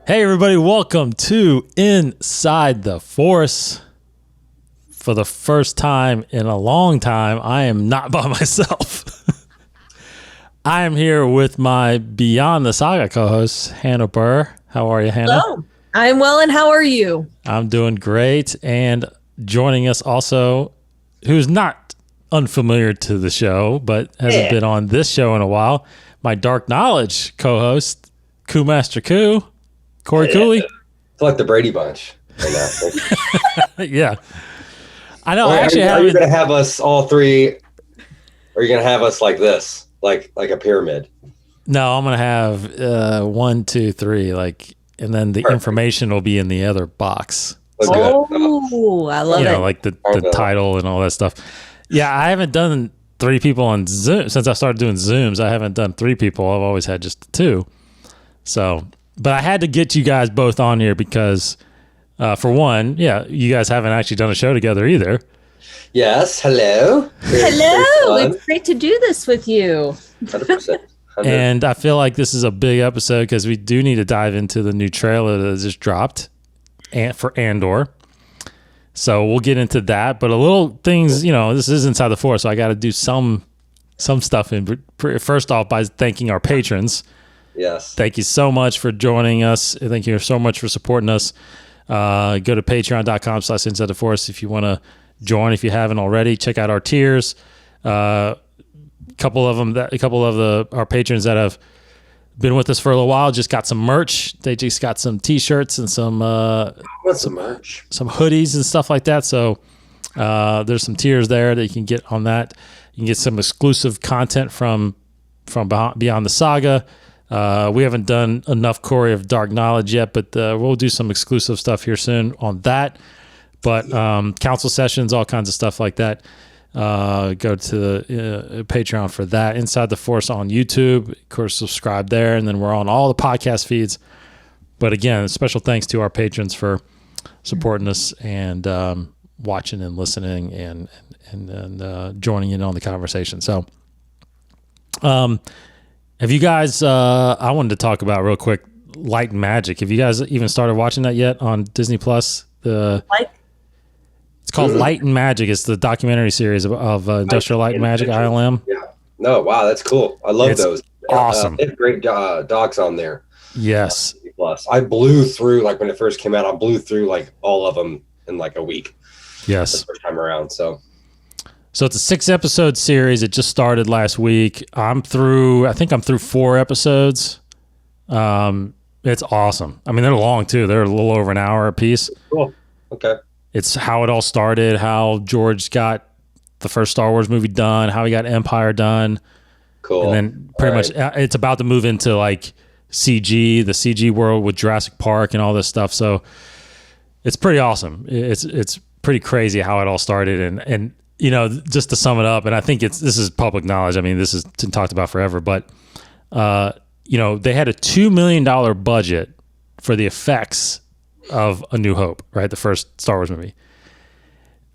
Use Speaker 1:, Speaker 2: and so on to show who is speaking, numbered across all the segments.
Speaker 1: Hey everybody, welcome to Inside the Force. For the first time in a long time, I am not by myself. I am here with my Beyond the Saga co-host, Hannah Burr. How are you, Hannah?
Speaker 2: Hello. I'm well, and how are you?
Speaker 1: I'm doing great. And joining us also, who's not unfamiliar to the show, but hasn't been on this show in a while, my Dark Knowledge co-host, Coup Master Coup. Cory Cooley.
Speaker 3: It's like the Brady Bunch right now.
Speaker 1: Yeah. I know.
Speaker 3: Are you going to have us all three, or are you going to have us like this, like a pyramid?
Speaker 1: No, I'm going to have 1, 2, 3, and then the information will be in the other box.
Speaker 2: So, I love it.
Speaker 1: Like the title and all that stuff. Yeah, I haven't done 3 people on Zoom since I started doing Zooms. I haven't done 3 people. I've always had just 2. So, but I had to get you guys both on here because, for one, you guys haven't actually done a show together either.
Speaker 3: Yes. Hello.
Speaker 2: Hello. It's great to do this with you.
Speaker 3: 100%.
Speaker 1: And I feel like this is a big episode because we do need to dive into the new trailer that just dropped for Andor. So we'll get into that. But a little things, this is Inside the Force, so I got to do some stuff. First off, by thanking our patrons.
Speaker 3: Yes.
Speaker 1: Thank you so much for joining us. Thank you so much for supporting us. Go to patreon.com/Inside the Force if you want to join. If you haven't already, check out our tiers. A couple of our patrons that have been with us for a little while just got some merch. They just got some t-shirts and some
Speaker 3: merch,
Speaker 1: some hoodies and stuff like that. So there's some tiers there that you can get on that. You can get some exclusive content from Beyond the Saga. We haven't done enough Cory of Dark Knowledge yet, but we'll do some exclusive stuff here soon on that. But council sessions, all kinds of stuff like that. Go to the Patreon for that. Inside the Force on YouTube, of course, subscribe there, and then we're on all the podcast feeds. But again, special thanks to our patrons for supporting us and watching and listening and joining in on the conversation. So, have you guys, I wanted to talk about real quick, Light and Magic. Have you guys even started watching that yet on Disney Plus? It's called Light and Magic. It's the documentary series of Industrial Light and Magic, ILM.
Speaker 3: Yeah. No, wow, that's cool. I love those.
Speaker 1: Awesome.
Speaker 3: They have great docs on there.
Speaker 1: Yes.
Speaker 3: Plus, I blew through, when it first came out, I blew through all of them in a week.
Speaker 1: Yes.
Speaker 3: The first time around, So
Speaker 1: it's a 6-episode series. It just started last week. I think I'm through 4 episodes. It's awesome. I mean, they're long too. They're a little over an hour a piece.
Speaker 3: Cool. Okay.
Speaker 1: It's how it all started, how George got the first Star Wars movie done, how he got Empire done.
Speaker 3: Cool.
Speaker 1: And then pretty much it's about to move into CG, the CG world with Jurassic Park and all this stuff. So it's pretty awesome. It's pretty crazy how it all started. And just to sum it up, and I think this is public knowledge. I mean, this has been talked about forever, but they had a $2 million budget for the effects of A New Hope, right? The first Star Wars movie.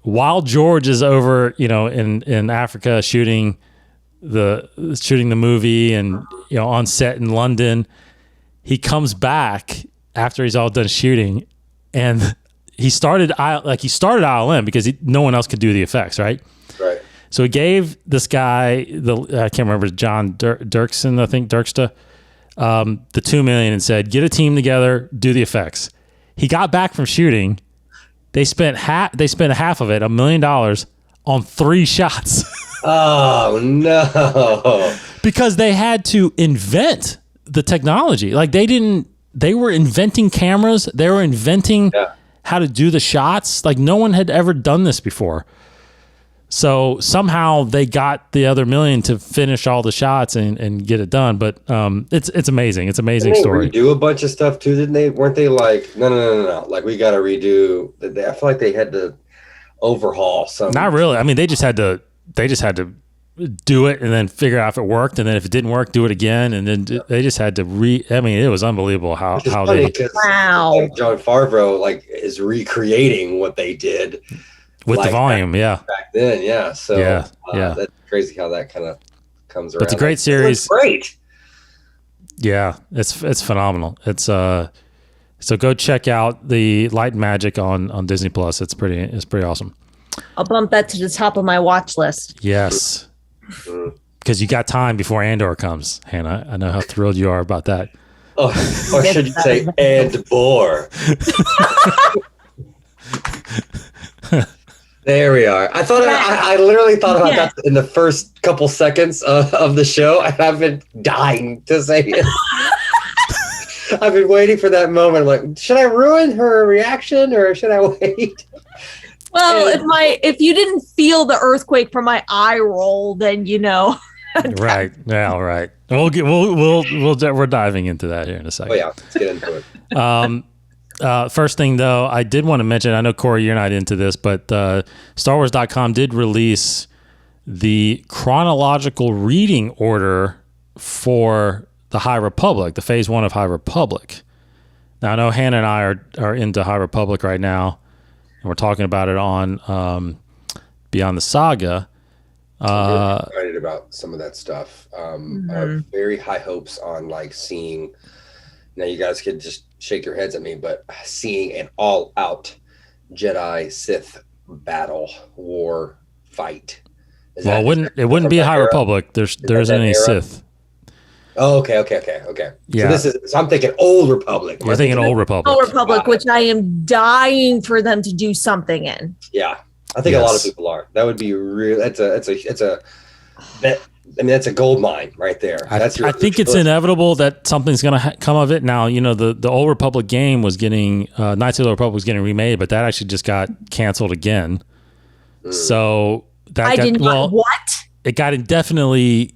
Speaker 1: While George is over, in Africa shooting the movie and on set in London, he comes back after he's all done shooting, and he started ILM because no one else could do the effects, right?
Speaker 3: Right.
Speaker 1: So he gave this guy I can't remember, John Dirksen, I think Dirksta, the $2 million and said, get a team together, do the effects. He got back from shooting. They spent half of it, $1 million, on 3 shots.
Speaker 3: Oh no!
Speaker 1: Because they had to invent the technology. They were inventing cameras. They were inventing how to do the shots. No one had ever done this before. So somehow they got the other $1 million to finish all the shots and get it done. But it's amazing. It's an amazing story.
Speaker 3: Redo a bunch of stuff too, didn't they? Weren't they no? We got to redo. I feel like they had to overhaul something.
Speaker 1: Not really. I mean, they just had to do it and then figure out if it worked, and then if it didn't work, do it again, and then they just had to I mean, it was unbelievable how they.
Speaker 2: Wow.
Speaker 3: Jon Favreau is recreating what they did.
Speaker 1: With the volume,
Speaker 3: back then, So
Speaker 1: yeah.
Speaker 3: That's crazy how that kind of comes around.
Speaker 1: But it's a great series.
Speaker 3: It's great.
Speaker 1: Yeah, it's phenomenal. It's So go check out the Light and Magic on Disney Plus. It's pretty awesome.
Speaker 2: I'll bump that to the top of my watch list.
Speaker 1: Yes. Because you got time before Andor comes, Hannah. I know how thrilled you are about that.
Speaker 3: Oh, or should you say and more? There we are. I thought I literally thought about that in the first couple seconds of the show, and I've been dying to say it. I've been waiting for that moment. I'm like, should I ruin her reaction or should I wait?
Speaker 2: Well, if you didn't feel the earthquake from my eye roll, then you know.
Speaker 1: Right. Yeah. Right. We're diving into that here in a second.
Speaker 3: Oh yeah, let's get into it.
Speaker 1: First thing though, I did want to mention. I know Cory, you're not into this, but StarWars.com did release the chronological reading order for the High Republic, the Phase 1 of High Republic. Now I know Hannah and I are into High Republic right now, and we're talking about it on Beyond the Saga.
Speaker 3: I'm really excited about some of that stuff. I have very high hopes on like seeing. Now you guys could just shake your heads at me, but seeing an all-out Jedi Sith battle war fight.
Speaker 1: It wouldn't be a High Republic. There isn't any Sith.
Speaker 3: Oh, okay.
Speaker 1: Yeah.
Speaker 3: So I'm thinking Old Republic.
Speaker 1: You're thinking Old Republic.
Speaker 2: Old Republic, which I am dying for them to do something in.
Speaker 3: Yeah. I think a lot of people are. That would be real. That's a gold mine right there.
Speaker 1: I think it's inevitable that something's going to come of it. Now, the Old Republic game was getting Knights of the Old Republic was getting remade, but that actually just got canceled again. So it got indefinitely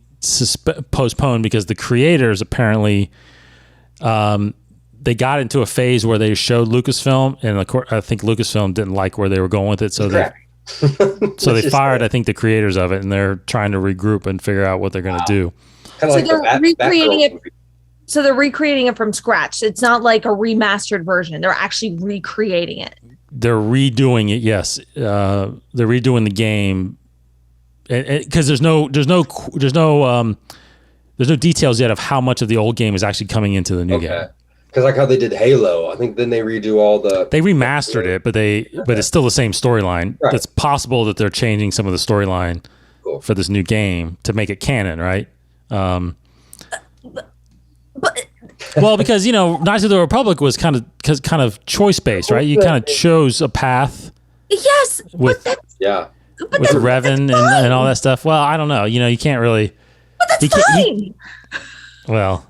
Speaker 1: postponed because the creators apparently they got into a phase where they showed Lucasfilm, and I think Lucasfilm didn't like where they were going with it, so they fired I think the creators of it, and they're trying to regroup and figure out what they're going to do.
Speaker 2: So they're recreating it. So they're recreating it from scratch. It's not like a remastered version. They're actually recreating it.
Speaker 1: They're redoing it. Yes, they're redoing the game, because there's no details yet of how much of the old game is actually coming into the new game.
Speaker 3: Because like how they did Halo, I think then they redo all
Speaker 1: they remastered it, but it's still the same storyline. Right. It's possible that they're changing some of the storyline for this new game to make it canon, right? Well, because Knights of the Republic was kind of choice based, right? You kind of chose a path.
Speaker 2: Yes,
Speaker 1: with Revan and all that stuff. Well, I don't know. You can't really.
Speaker 2: But that's fine.
Speaker 1: Well.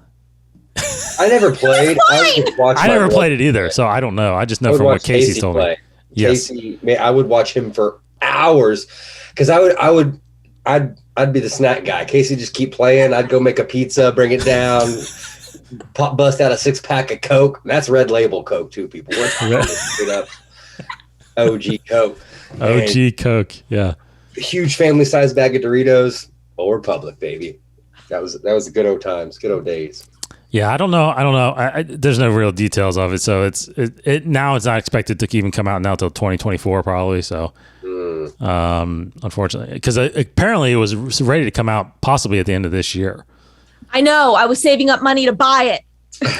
Speaker 3: I never played.
Speaker 1: I never played it either, so I don't know. I just know from what Casey told me. Yes.
Speaker 3: Casey, I would watch him for hours because I'd be the snack guy. Casey just keep playing. I'd go make a pizza, bring it down, bust out a 6-pack of Coke. That's Red Label Coke too, people. We're talking straight up OG Coke.
Speaker 1: OG Coke, yeah.
Speaker 3: A huge family-sized bag of Doritos. Old Republic, baby. That was the good old times, good old days.
Speaker 1: Yeah, I don't know. There's no real details of it, so it now it's not expected to even come out now till 2024 probably. So, unfortunately, because apparently it was ready to come out possibly at the end of this year.
Speaker 2: I know. I was saving up money to buy it.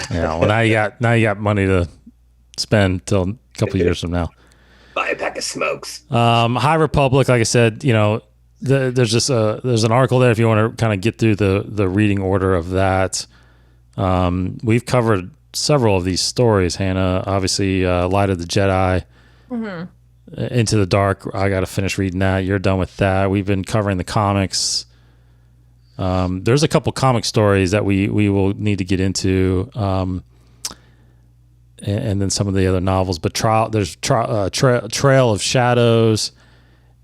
Speaker 1: Yeah. Well, now you got money to spend till a couple of years from now.
Speaker 3: Buy a pack of smokes.
Speaker 1: High Republic, like I said, there's an article there if you want to kind of get through the reading order of that. We've covered several of these stories, Hannah. Obviously, Light of the Jedi, Into the Dark. I got to finish reading that. You're done with that. We've been covering the comics. There's a couple comic stories that we will need to get into, and then some of the other novels. But there's Trail of Shadows,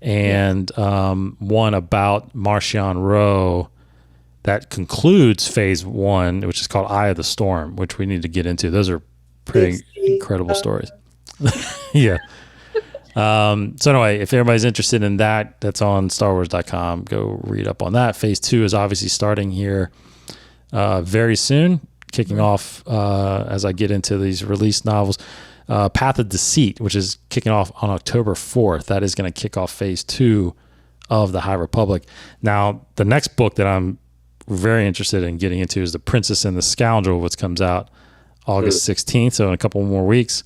Speaker 1: and one about Marchion Ro. That concludes Phase 1, which is called Eye of the Storm, which we need to get into. Those are pretty incredible stories. Yeah. So anyway, if everybody's interested in that, that's on StarWars.com. Go read up on that. Phase 2 is obviously starting here very soon, kicking off as I get into these released novels. Path of Deceit, which is kicking off on October 4th. That is going to kick off Phase 2 of the High Republic. Now, the next book that I'm very interested in getting into is The Princess and the Scoundrel, which comes out August 16th, so in a couple more weeks.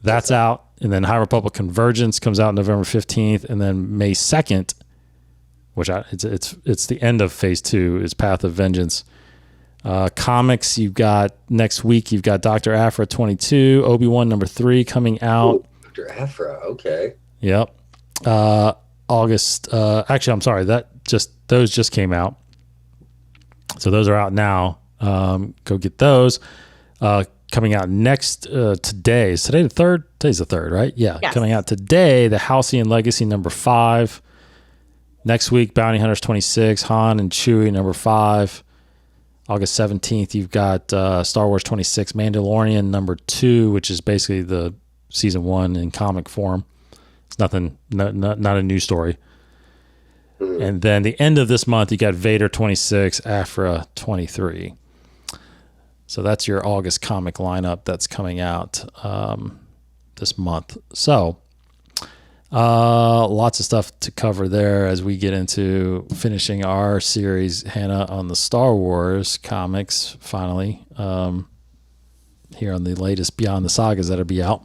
Speaker 1: That's out. And then High Republic Convergence comes out November 15th, and then May 2nd, which it's the end of phase 2, is Path of Vengeance. Comics, you've got next week, you've got Dr. Aphra 22, Obi-Wan number 3 coming out.
Speaker 3: Ooh, Dr. Aphra, okay.
Speaker 1: Yep. August, actually, I'm sorry, those just came out. So those are out now. Go get those. Coming out next today. Is today the 3rd? Today's the 3rd, right? Yeah.
Speaker 2: Yes.
Speaker 1: Coming out today, the Halcyon Legacy number 5. Next week, Bounty Hunters 26, Han and Chewie number 5. August 17th, you've got Star Wars 26, Mandalorian number 2, which is basically the season 1 in comic form. It's nothing, not a new story. And then the end of this month, you got Vader 26, Aphra 23. So that's your August comic lineup that's coming out this month. So lots of stuff to cover there as we get into finishing our series, Hannah, on the Star Wars comics, finally, here on the latest Beyond the Sagas that'll be out.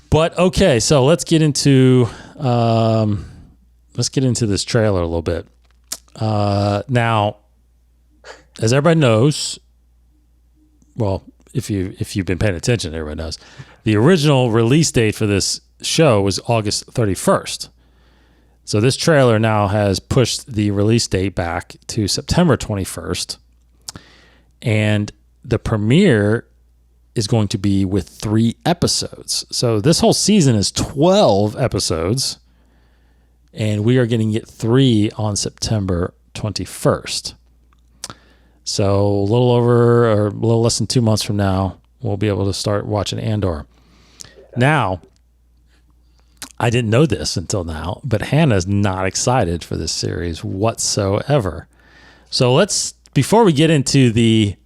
Speaker 1: But okay, so let's get into this trailer a little bit. Now, as everybody knows, well, if you've been paying attention, everybody knows, the original release date for this show was August 31st. So this trailer now has pushed the release date back to September 21st. And the premiere is going to be with 3 episodes. So this whole season is 12 episodes. And we are going to get 3 on September 21st. So a little over or a little less than 2 months from now, we'll be able to start watching Andor. Now, I didn't know this until now, but Hannah's not excited for this series whatsoever. So before we get into the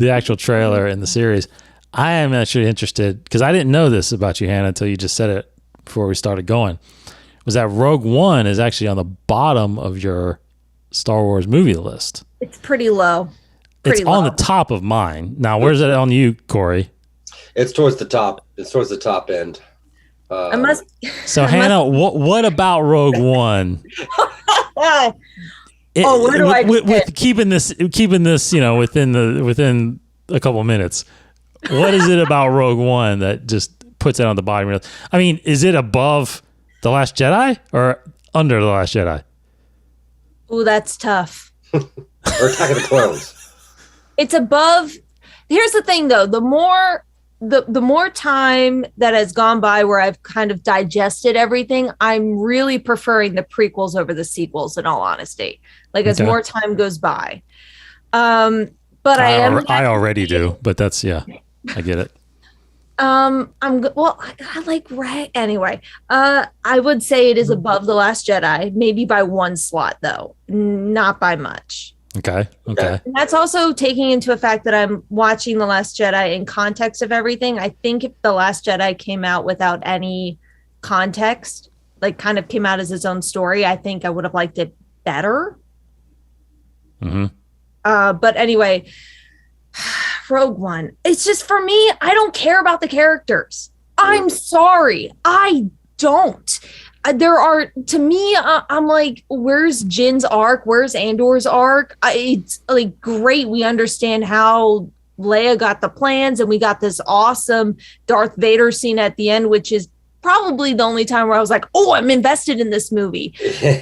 Speaker 1: actual trailer and the series, I am actually interested, because I didn't know this about you, Hannah, until you just said it before we started going, was that Rogue One is actually on the bottom of your Star Wars movie list.
Speaker 2: It's pretty low.
Speaker 1: It's on the top of mine. Now, where's it on you, Cory?
Speaker 3: It's towards the top. It's towards the top end.
Speaker 1: So, Hannah, what about Rogue One?
Speaker 2: Where do I
Speaker 1: with keeping this, within a couple of minutes? What is it about Rogue One that just puts it on the bottom? I mean, is it above The Last Jedi or under The Last Jedi?
Speaker 2: Ooh, that's tough.
Speaker 3: Or Attack of the Clones.
Speaker 2: It's above. Here's the thing, though. The more time that has gone by where I've kind of digested everything, I'm really preferring the prequels over the sequels, in all honesty. Like, as more time goes by. But I
Speaker 1: already do, but that's, yeah, I get it.
Speaker 2: I like Ray anyway. I would say it is above The Last Jedi, maybe by 1 slot, though, not by much.
Speaker 1: Okay.
Speaker 2: And that's also taking into effect that I'm watching The Last Jedi in context of everything. I think if The Last Jedi came out without any context, like kind of came out as its own story, I think I would have liked it better.
Speaker 1: Mm-hmm.
Speaker 2: But anyway, Rogue One. It's just, for me, I don't care about the characters. I'm sorry. I don't. There are, to me, I'm like, where's Jin's arc? Where's Andor's arc? It's like, great. We understand how Leia got the plans, and we got this awesome Darth Vader scene at the end, which is probably the only time where I was like, oh, I'm invested in this movie.
Speaker 3: And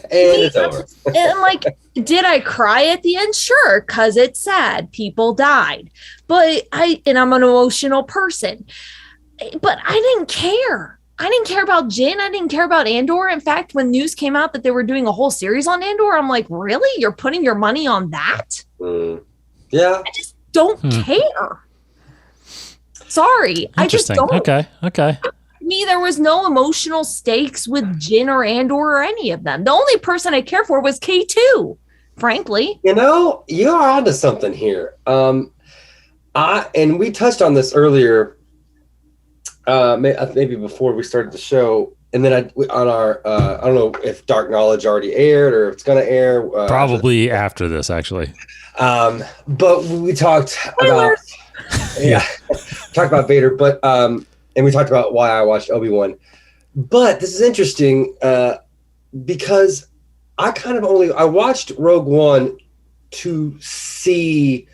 Speaker 3: it's over.
Speaker 2: And like, did I cry at the end? Sure, because it's sad. People died. But I'm an emotional person. But I didn't care. I didn't care about Jin. I didn't care about Andor. In fact, when news came out that they were doing a whole series on Andor, I'm like, really? You're putting your money on that?
Speaker 3: Yeah.
Speaker 2: I just don't care. Sorry. I just don't.
Speaker 1: Okay.
Speaker 2: Me, there was no emotional stakes with Jin or Andor or any of them. The only person I care for was K2, frankly.
Speaker 3: You know, you are onto something here. And we touched on this earlier, maybe before we started the show. and then on our I don't know if Dark Knowledge already aired or if it's going to air.
Speaker 1: Probably after this, actually.
Speaker 3: But we talked about talked about Vader, but and we talked about why I watched Obi-Wan. But this is interesting because I watched Rogue One to see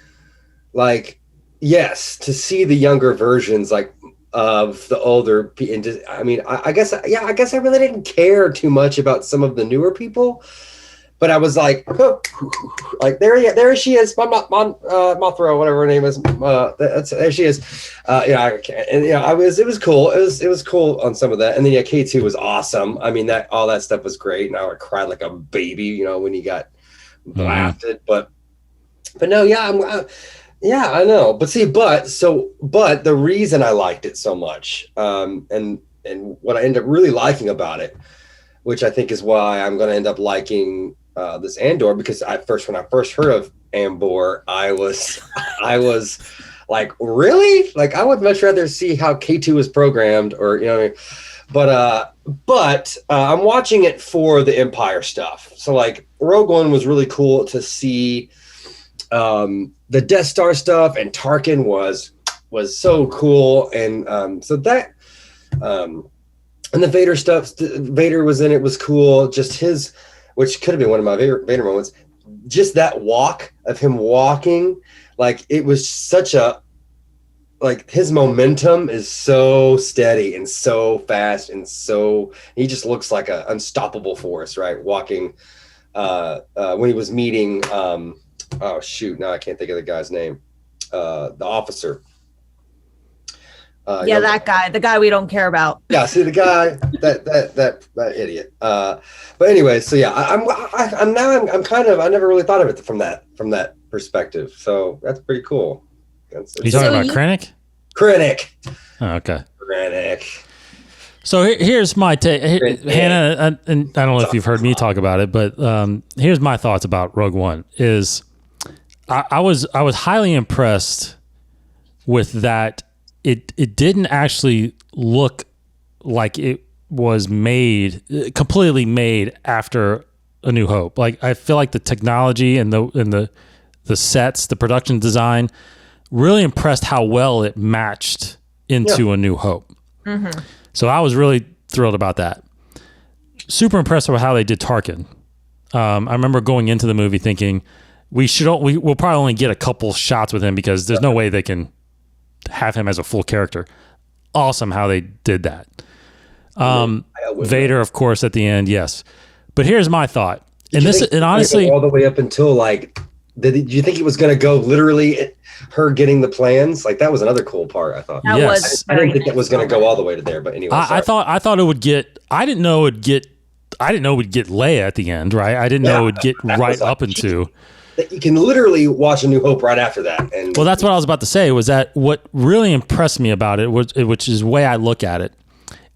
Speaker 3: to see the younger versions of the older, and just, I mean, I guess I really didn't care too much about some of the newer people, but I was like, oh, there she is, Mothra, whatever her name is, there she is, it was cool, it was cool on some of that, and then K2 was awesome. I mean, all that stuff was great, and I cried like a baby, when he got blasted, but no, I know. But see, but the reason I liked it so much, and what I ended up really liking about it, which I think is why I'm going to end up liking this Andor, because when I first heard of Andor, I was like, really? Like, I would much rather see how K2 is programmed, or what I mean? But I'm watching it for the Empire stuff. So like Rogue One was really cool to see. The Death Star stuff and Tarkin was so cool, and so that and the Vader stuff, Vader was in it, was cool. Just his, which could have been one of my favorite Vader moments, just that walk of him walking, like it was such a, like his momentum is so steady and so fast, and so he just looks like an unstoppable force, right? Walking when he was meeting oh shoot! Now I can't think of the guy's name. The officer.
Speaker 2: That guy, the guy we don't care about.
Speaker 3: Yeah, see the guy, that idiot. But anyway, so yeah, I'm I never really thought of it from that perspective. So that's pretty cool.
Speaker 1: You talking about Krennic?
Speaker 3: Krennic.
Speaker 1: Oh, okay.
Speaker 3: Krennic.
Speaker 1: So here's my take, Hannah, and I don't know if you've heard me talk about it, but here's my thoughts about Rogue One. Is I was highly impressed with that. It didn't actually look like it was completely made after A New Hope. Like, I feel like the technology and the sets, the production design, really impressed how well it matched into A New Hope. Mm-hmm. So I was really thrilled about that. Super impressed with how they did Tarkin. I remember going into the movie thinking we'll probably only get a couple shots with him because there's no way they can have him as a full character. Awesome how they did that. Vader, of course, at the end, yes. But here's my thought. And honestly,
Speaker 3: all the way up until did you think it was going to go literally her getting the plans? Like, that was another cool part, I thought.
Speaker 1: Yes.
Speaker 3: I didn't think it was going to go all the way to there, but anyway.
Speaker 1: I thought it would get. I didn't know it would get Leia at the end, right? I didn't know it would get right up into.
Speaker 3: You can literally watch A New Hope right after that. And
Speaker 1: well, that's what I was about to say. Was that what really impressed me about it? Which is the way I look at it.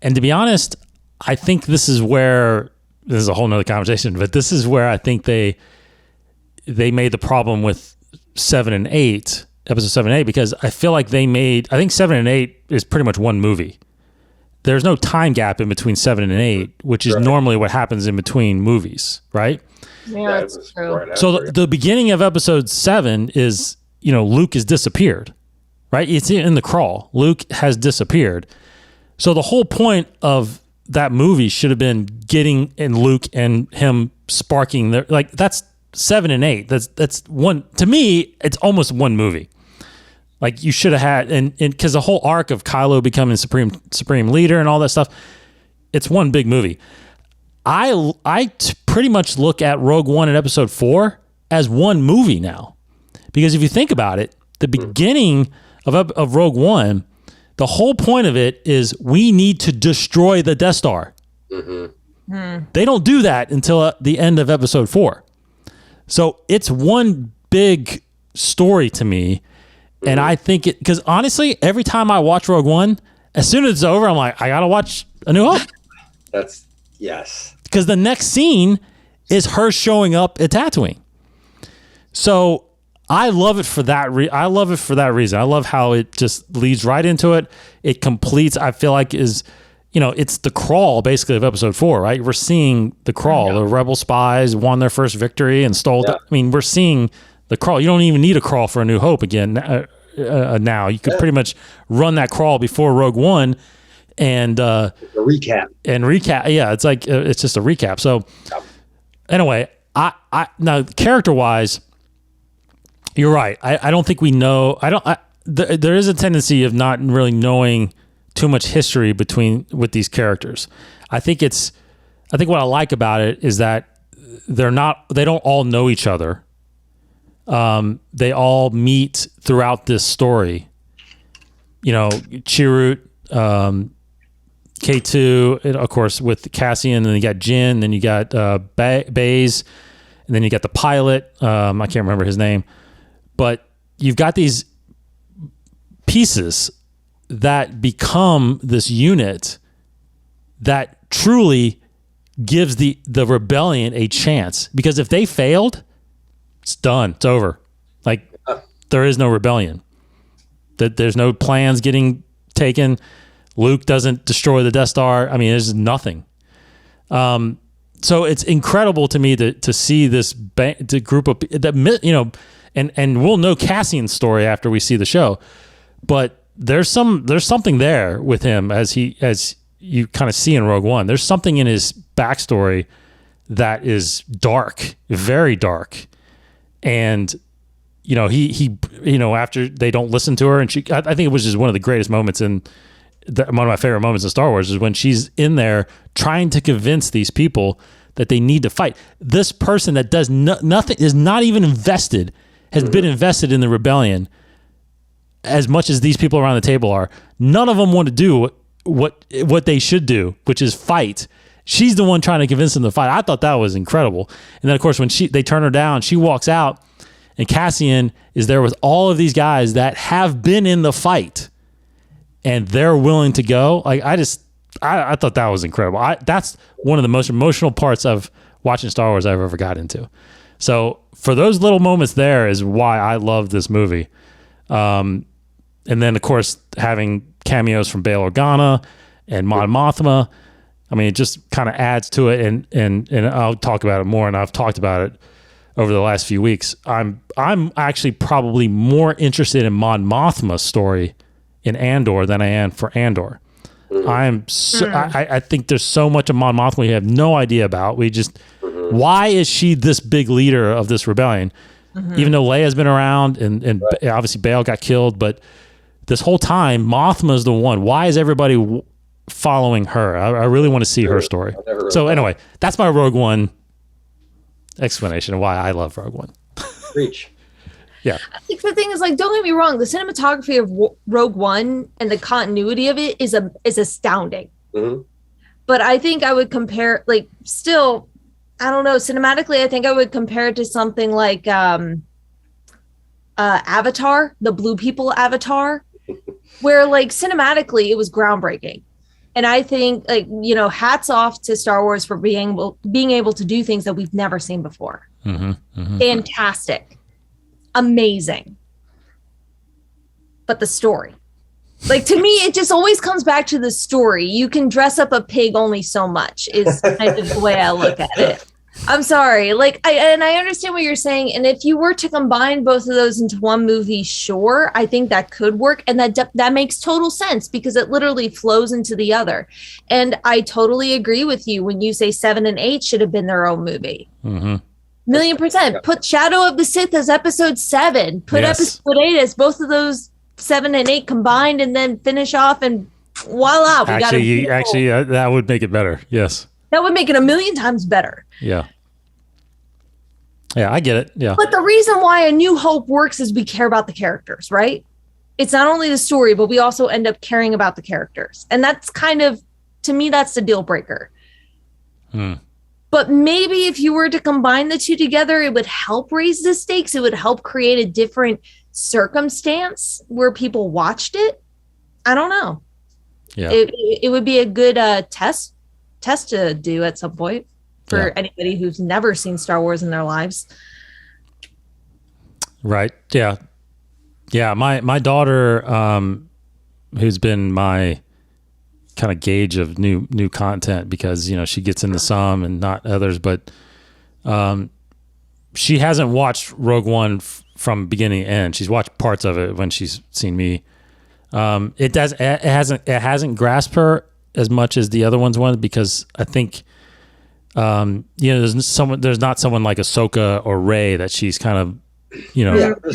Speaker 1: And to be honest, I think this is a whole nother conversation. But this is where I think they made the problem with 7 and 8, episode 7 and 8, because I feel like I think 7 and 8 is pretty much one movie. There's no time gap in between 7 and 8, which is normally what happens in between movies, right?
Speaker 2: Yeah, that's true.
Speaker 3: Right,
Speaker 1: so the beginning of episode 7 is, Luke has disappeared, right? It's in the crawl. Luke has disappeared. So the whole point of that movie should have been getting in Luke and him sparking that's 7 and 8. That's one, to me, it's almost one movie. Like, you should have had, and because the whole arc of Kylo becoming supreme leader and all that stuff, it's one big movie. I pretty much look at Rogue One and Episode 4 as one movie now, because if you think about it, the beginning of Rogue One, the whole point of it is we need to destroy the Death Star. Mm-hmm. They don't do that until the end of Episode 4. So it's one big story to me. And I think because honestly, every time I watch Rogue One, as soon as it's over, I'm like, I got to watch A New Hope.
Speaker 3: Yes.
Speaker 1: Because the next scene is her showing up at Tatooine. So I love it for that. I love it for that reason. I love how it just leads right into it. It completes, I feel like, is, it's the crawl basically of episode 4, right? We're seeing the crawl. The rebel spies won their first victory and stole. I mean, we're seeing the crawl. You don't even need a crawl for A New Hope again. Now you could pretty much run that crawl before Rogue One and
Speaker 3: a recap.
Speaker 1: Yeah, it's like it's just a recap. So anyway, I now character wise, you're right. I don't think we know. There is a tendency of not really knowing too much history with these characters. I think what I like about it is that they don't all know each other. They all meet throughout this story. Chirrut, K2, and of course with Cassian, and then you got Jin, then you got Baze, and then you got the pilot. I can't remember his name, but you've got these pieces that become this unit that truly gives the rebellion a chance. Because if they failed, it's done. It's over. Like, there is no rebellion. There's no plans getting taken. Luke doesn't destroy the Death Star. I mean, there's nothing. So it's incredible to me to see this the group of and we'll know Cassian's story after we see the show, but there's something there with him as you kind of see in Rogue One. There's something in his backstory that is dark, very dark, and he after they don't listen to her, and I think it was just one of the greatest moments one of my favorite moments in Star Wars is when she's in there trying to convince these people that they need to fight. This person that does nothing, is not even invested, has been invested in the rebellion as much as these people around the table are. None of them want to do what they should do, which is fight. She's the one trying to convince them to fight. I thought that was incredible. And then of course when they turn her down, she walks out, and Cassian is there with all of these guys that have been in the fight, and they're willing to go. Like, I thought that was incredible. That's one of the most emotional parts of watching Star Wars I've ever got into. So for those little moments, there is why I love this movie. And then of course having cameos from Bail Organa and Mon Mothma. I mean, it just kind of adds to it, and I'll talk about it more, and I've talked about it over the last few weeks. I'm actually probably more interested in Mon Mothma's story in Andor than I am for Andor. I think there's so much of Mon Mothma we have no idea about. Why is she this big leader of this rebellion? Even though Leia's been around and obviously Bail got killed, but this whole time Mothma's the one. Why is everybody following her? I really want to see her story. So anyway, that's my Rogue One explanation of why I love Rogue One.
Speaker 3: Reach.
Speaker 1: Yeah.
Speaker 2: I think the thing is, like, don't get me wrong, the cinematography of Rogue One and the continuity of it is astounding. But I think I would compare, like, still, I don't know, cinematically, I think I would compare it to something like Avatar, the Blue People Avatar, where, like, cinematically it was groundbreaking. And I think, like, hats off to Star Wars for being able to do things that we've never seen before. Fantastic. Amazing. But the story, like, to me, it just always comes back to the story. You can dress up a pig only so much is kind of the way I look at it. I'm sorry. Like, I understand what you're saying. And if you were to combine both of those into one movie, sure, I think that could work. And that makes total sense because it literally flows into the other. And I totally agree with you when you say 7 and 8 should have been their own movie. 1,000,000%. Put Shadow of the Sith as episode 7. Put episode 8 as both of those 7 and 8 combined, and then finish off, and voila.
Speaker 1: Actually, that would make it better. Yes.
Speaker 2: That would make it 1,000,000 times better.
Speaker 1: Yeah. Yeah, I get it. Yeah.
Speaker 2: But the reason why A New Hope works is we care about the characters, right? It's not only the story, but we also end up caring about the characters. And that's kind of, to me, that's the deal breaker. But maybe if you were to combine the two together, it would help raise the stakes. It would help create a different circumstance where people watched it. I don't know. Yeah. It would be a good test to do at some point for anybody who's never seen Star Wars in their lives.
Speaker 1: Right. Yeah. Yeah. My daughter, who's been my kind of gauge of new content because she gets into some and not others. But she hasn't watched Rogue One from beginning to end. She's watched parts of it when she's seen me. It hasn't grasped her as much as the other ones wanted because I think there's not someone like Ahsoka or Rey that she's kind of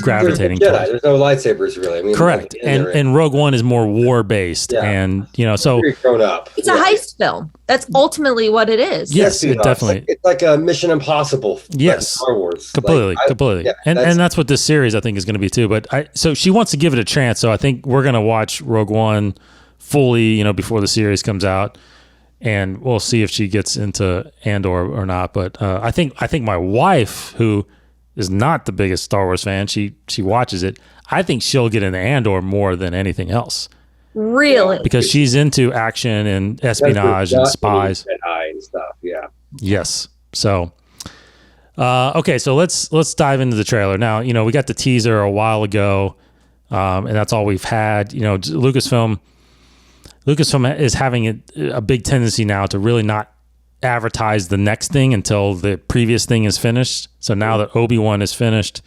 Speaker 1: gravitating
Speaker 3: there's no Jedi.
Speaker 1: towards.
Speaker 3: There's no lightsabers really. I mean,
Speaker 1: correct, and Rogue One is more war based, and so
Speaker 3: very grown up.
Speaker 2: It's a heist film. That's ultimately what it is.
Speaker 1: yes, it definitely.
Speaker 3: It's like a Mission Impossible.
Speaker 1: Yes,
Speaker 3: Star Wars.
Speaker 1: completely.
Speaker 3: Yeah,
Speaker 1: and that's what this series I think is going to be too. But so she wants to give it a chance. So I think we're going to watch Rogue One fully, before the series comes out, and we'll see if she gets into Andor or not. But I think my wife, who is not the biggest Star Wars fan, she watches it. I think she'll get into Andor more than anything else.
Speaker 2: Really?
Speaker 1: Because she's into action and espionage and spies
Speaker 3: and stuff. Yeah.
Speaker 1: Yes. So, okay. So let's dive into the trailer now. We got the teaser a while ago, and that's all we've had. Lucasfilm is having a big tendency now to really not advertise the next thing until the previous thing is finished. So now that Obi-Wan is finished,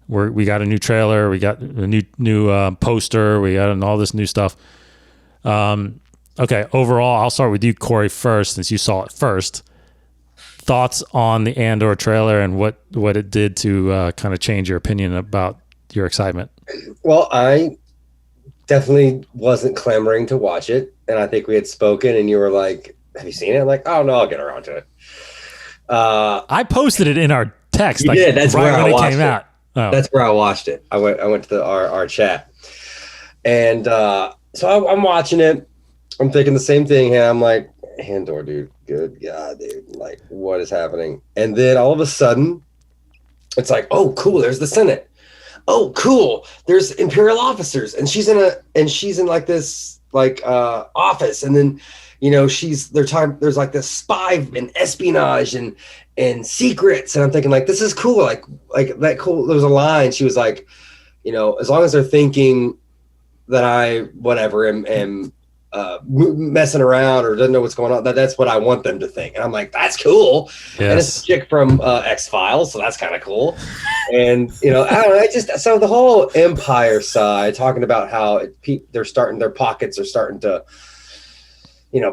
Speaker 1: we got a new trailer, we got a new poster, we got all this new stuff. Okay, overall, I'll start with you, Cory, first, since you saw it first. Thoughts on the Andor trailer and what it did to kind of change your opinion about your excitement? Well,
Speaker 3: I definitely wasn't clamoring to watch it, and I think we had spoken, and you were like, have you seen it? I'm like, oh no, I'll get around to it.
Speaker 1: I posted it in our text.
Speaker 3: You did. That's where I watched it.
Speaker 1: Out. Oh.
Speaker 3: That's where I watched it. I went to our chat, and so I'm watching it. I'm thinking the same thing. And I'm like, Andor, dude, good God, dude, like what is happening? And then all of a sudden, it's like, oh, cool. There's the Senate. Oh, cool. There's Imperial officers, and she's in like this office, and then. There's like this spy and espionage and secrets. And I'm thinking like, this is cool. Like that cool. There was a line. She was like, as long as they're thinking that I, whatever, am messing around or doesn't know what's going on, that's what I want them to think. And I'm like, that's cool. Yes. And it's a chick from X-Files. So that's kind of cool. And, I don't know. So the whole Empire side talking about how their pockets are starting to,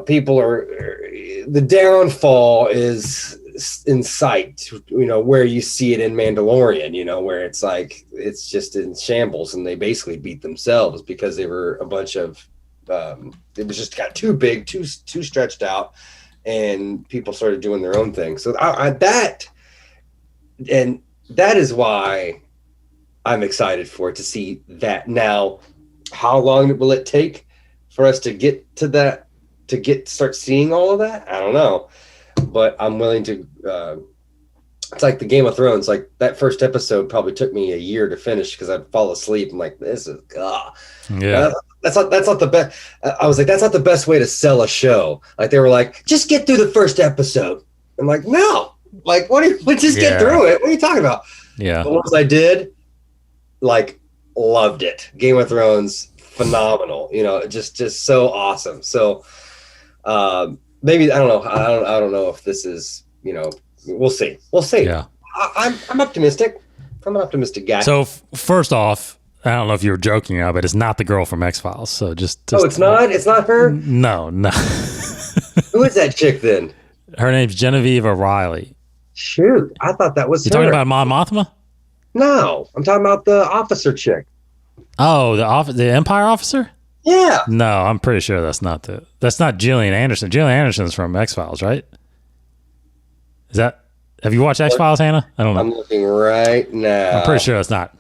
Speaker 3: people the downfall is in sight, where you see it in Mandalorian, where it's like, it's just in shambles and they basically beat themselves because they were a bunch of, it was just got too big, too stretched out, and people started doing their own thing. So that is why I'm excited for it, to see that. Now, how long will it take for us to get to that? Start seeing all of that? I don't know, but I'm willing to. It's like the Game of Thrones. Like that first episode probably took me a year to finish because I'd fall asleep. I'm like, this is that's not the best. I was like, that's not the best way to sell a show. Like they were like, just get through the first episode. I'm like, no, like just get through it. What are you talking about?
Speaker 1: Yeah.
Speaker 3: But once I did, loved it. Game of Thrones, phenomenal. Just so awesome. So. Maybe I don't know. I don't know if this is. We'll see. Yeah. I'm optimistic. I'm an optimistic guy.
Speaker 1: So first off, I don't know if you were joking now, but it's not the girl from X-Files. So just
Speaker 3: it's not. It's not her.
Speaker 1: No.
Speaker 3: Who is that chick then?
Speaker 1: Her name's Genevieve O'Reilly.
Speaker 3: Shoot, I thought that was.
Speaker 1: You talking about Mon Mothma?
Speaker 3: No, I'm talking about the officer chick.
Speaker 1: Oh, the Empire officer.
Speaker 3: Yeah.
Speaker 1: No, I'm pretty sure that's not Gillian Anderson. Gillian Anderson's from X-Files, right? Have you watched X-Files, Hannah? I don't know.
Speaker 3: I'm looking right now.
Speaker 1: I'm pretty sure that's not.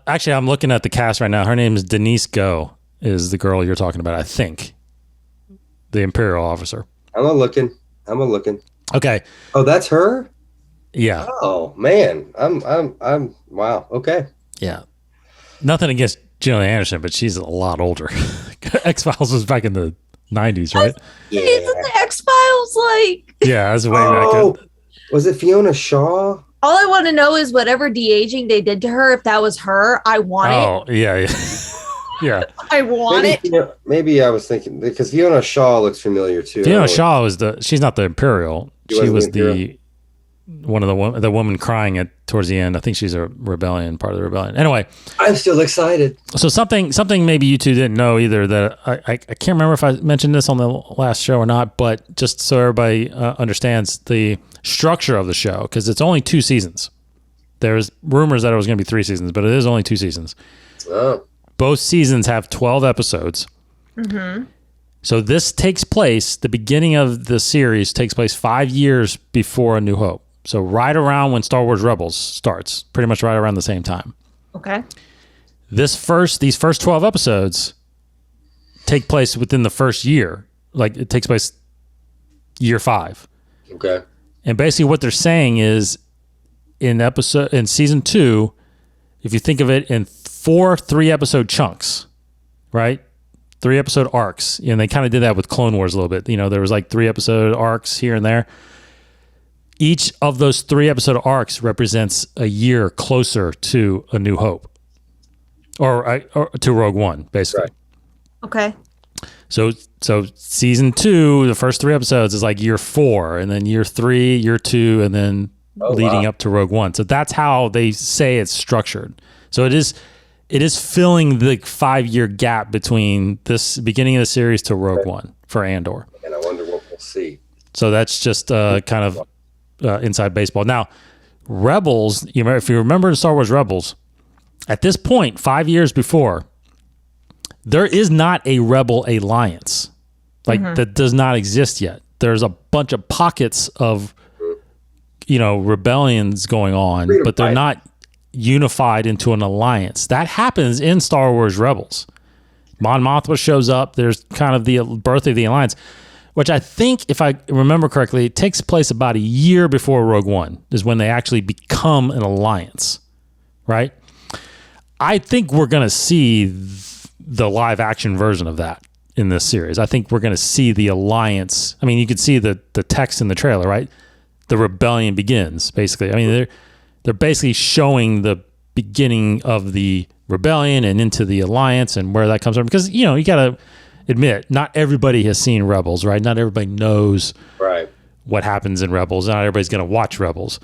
Speaker 1: Actually, I'm looking at the cast right now. Her name is Denise Go, is the girl you're talking about, I think. The Imperial officer.
Speaker 3: I'm looking.
Speaker 1: Okay.
Speaker 3: Oh, that's her?
Speaker 1: Yeah.
Speaker 3: Oh, man. I'm wow. Okay.
Speaker 1: Yeah. Nothing against Gillian Anderson, but she's a lot older. X-Files was back in the 90s, right?
Speaker 2: Yeah. Isn't the X-Files like?
Speaker 1: Yeah, that's way back.
Speaker 3: Was it Fiona Shaw?
Speaker 2: All I want to know is whatever de-aging they did to her, if that was her, I want it.
Speaker 1: Oh, yeah. Yeah.
Speaker 2: I want it.
Speaker 3: Maybe I was thinking because Fiona Shaw looks familiar too.
Speaker 1: Fiona Shaw was she's not the Imperial. She was
Speaker 3: the
Speaker 1: one of the woman crying towards the end. I think she's a rebellion, part of the rebellion. Anyway,
Speaker 3: I'm still excited.
Speaker 1: So something maybe you two didn't know either that I can't remember if I mentioned this on the last show or not, but just so everybody understands the structure of the show, because it's only 2 seasons. There's rumors that it was going to be 3 seasons, but it is only 2 seasons.
Speaker 3: Oh.
Speaker 1: Both seasons have 12 episodes. Mm-hmm. So this takes place, the beginning of the series takes place 5 years before A New Hope. So right around when Star Wars Rebels starts, pretty much right around the same time.
Speaker 2: Okay.
Speaker 1: These first 12 episodes take place within the first year. Like it takes place year 5.
Speaker 3: Okay.
Speaker 1: And basically what they're saying is in season 2, if you think of it in 4 3-episode chunks, right? 3-episode arcs. And they kind of did that with Clone Wars a little bit. You know, there was like 3-episode arcs here and there. Each of those 3-episode arcs represents a year closer to A New Hope, or to Rogue One, basically.
Speaker 3: Right.
Speaker 2: Okay.
Speaker 1: So season 2, the first 3 episodes is like year 4, and then year 3, year 2, and then leading up to Rogue One. So that's how they say it's structured. So it is filling the 5-year gap between this beginning of the series to Rogue One for Andor.
Speaker 3: And I wonder what we'll see.
Speaker 1: So that's just kind of inside baseball. Now, Rebels, if you remember Star Wars Rebels, at this point, 5 years before, there is not a Rebel alliance. That does not exist yet. There's a bunch of pockets of, rebellions going on, but they're not unified into an alliance. That happens in Star Wars Rebels. Mon Mothma shows up. There's kind of the birth of the alliance, which I think, if I remember correctly, it takes place about a year before Rogue One is when they actually become an alliance, right? I think we're going to see the live action version of that in this series. I think we're going to see the alliance. I mean, you could see the text in the trailer, right? The rebellion begins, basically. I mean, they're basically showing the beginning of the rebellion and into the alliance and where that comes from. Because, you got to admit, not everybody has seen Rebels, right? Not everybody knows what happens in Rebels. Not everybody's going to watch Rebels.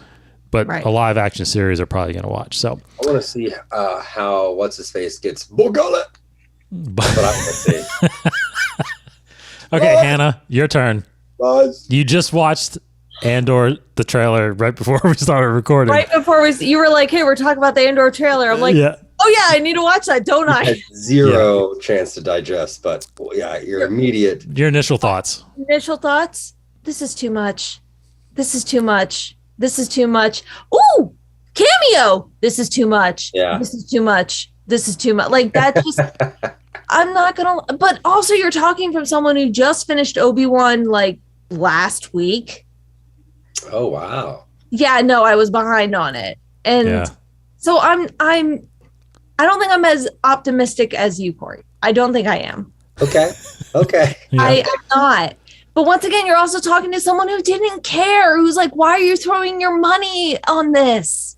Speaker 1: But a live action series are probably going to watch. So
Speaker 3: I want to see how what's-his-face gets Borgullet. That's what I want to see.
Speaker 1: Okay, Hannah, your turn.
Speaker 3: Buzz.
Speaker 1: You just watched Andor, the trailer, right before we started recording.
Speaker 2: Right before you were like, hey, we're talking about the Andor trailer. I'm like, oh yeah, I need to watch that, don't I?
Speaker 3: Had zero chance to digest, but your
Speaker 1: initial thoughts.
Speaker 2: Initial thoughts? This is too much. This is too much. This is too much. Ooh, cameo. This is too much.
Speaker 3: Yeah.
Speaker 2: This is too much. This is too much. Like that just, I'm not going to, but also you're talking from someone who just finished Obi-Wan like last week.
Speaker 3: Oh, wow.
Speaker 2: Yeah, no, I was behind on it. And so I don't think I'm as optimistic as you, Corey. I don't think I am.
Speaker 3: Okay.
Speaker 2: I'm not. But once again, you're also talking to someone who didn't care, who's like, why are you throwing your money on this?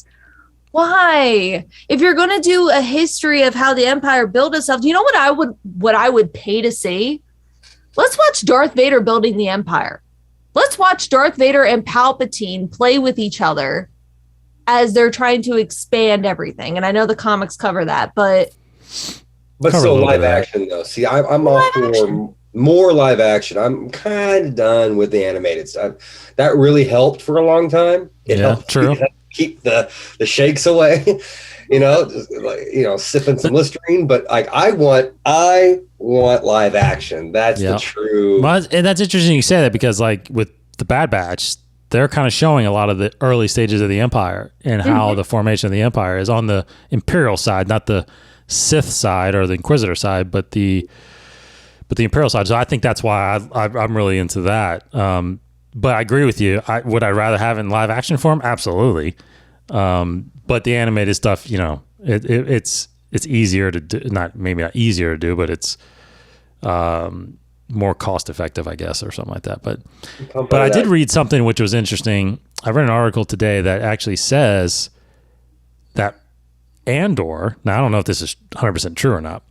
Speaker 2: Why? If you're going to do a history of how the Empire built itself, do you know what I would pay to see? Let's watch Darth Vader building the Empire. Let's watch Darth Vader and Palpatine play with each other as they're trying to expand everything. And I know the comics cover that, but
Speaker 3: still live action though. See, I'm all for more live action. I'm kind of done with the animated stuff. That really helped for a long time. It helped keep the shakes away. Sipping some Listerine. But like, I want live action. That's the true.
Speaker 1: Well, and that's interesting you say that, because like with the Bad Batch, they're kind of showing a lot of the early stages of the Empire and how the formation of the Empire is on the Imperial side, not the Sith side or the Inquisitor side, but the Imperial side. So I think that's why I'm really into that. But I agree with you. Would I rather have it in live action form? Absolutely. But the animated stuff, it's easier to do. Maybe not easier to do, but it's more cost effective, I guess, or something like that. But I did read something which was interesting. I read an article today that actually says that Andor, now I don't know if this is 100% true or not,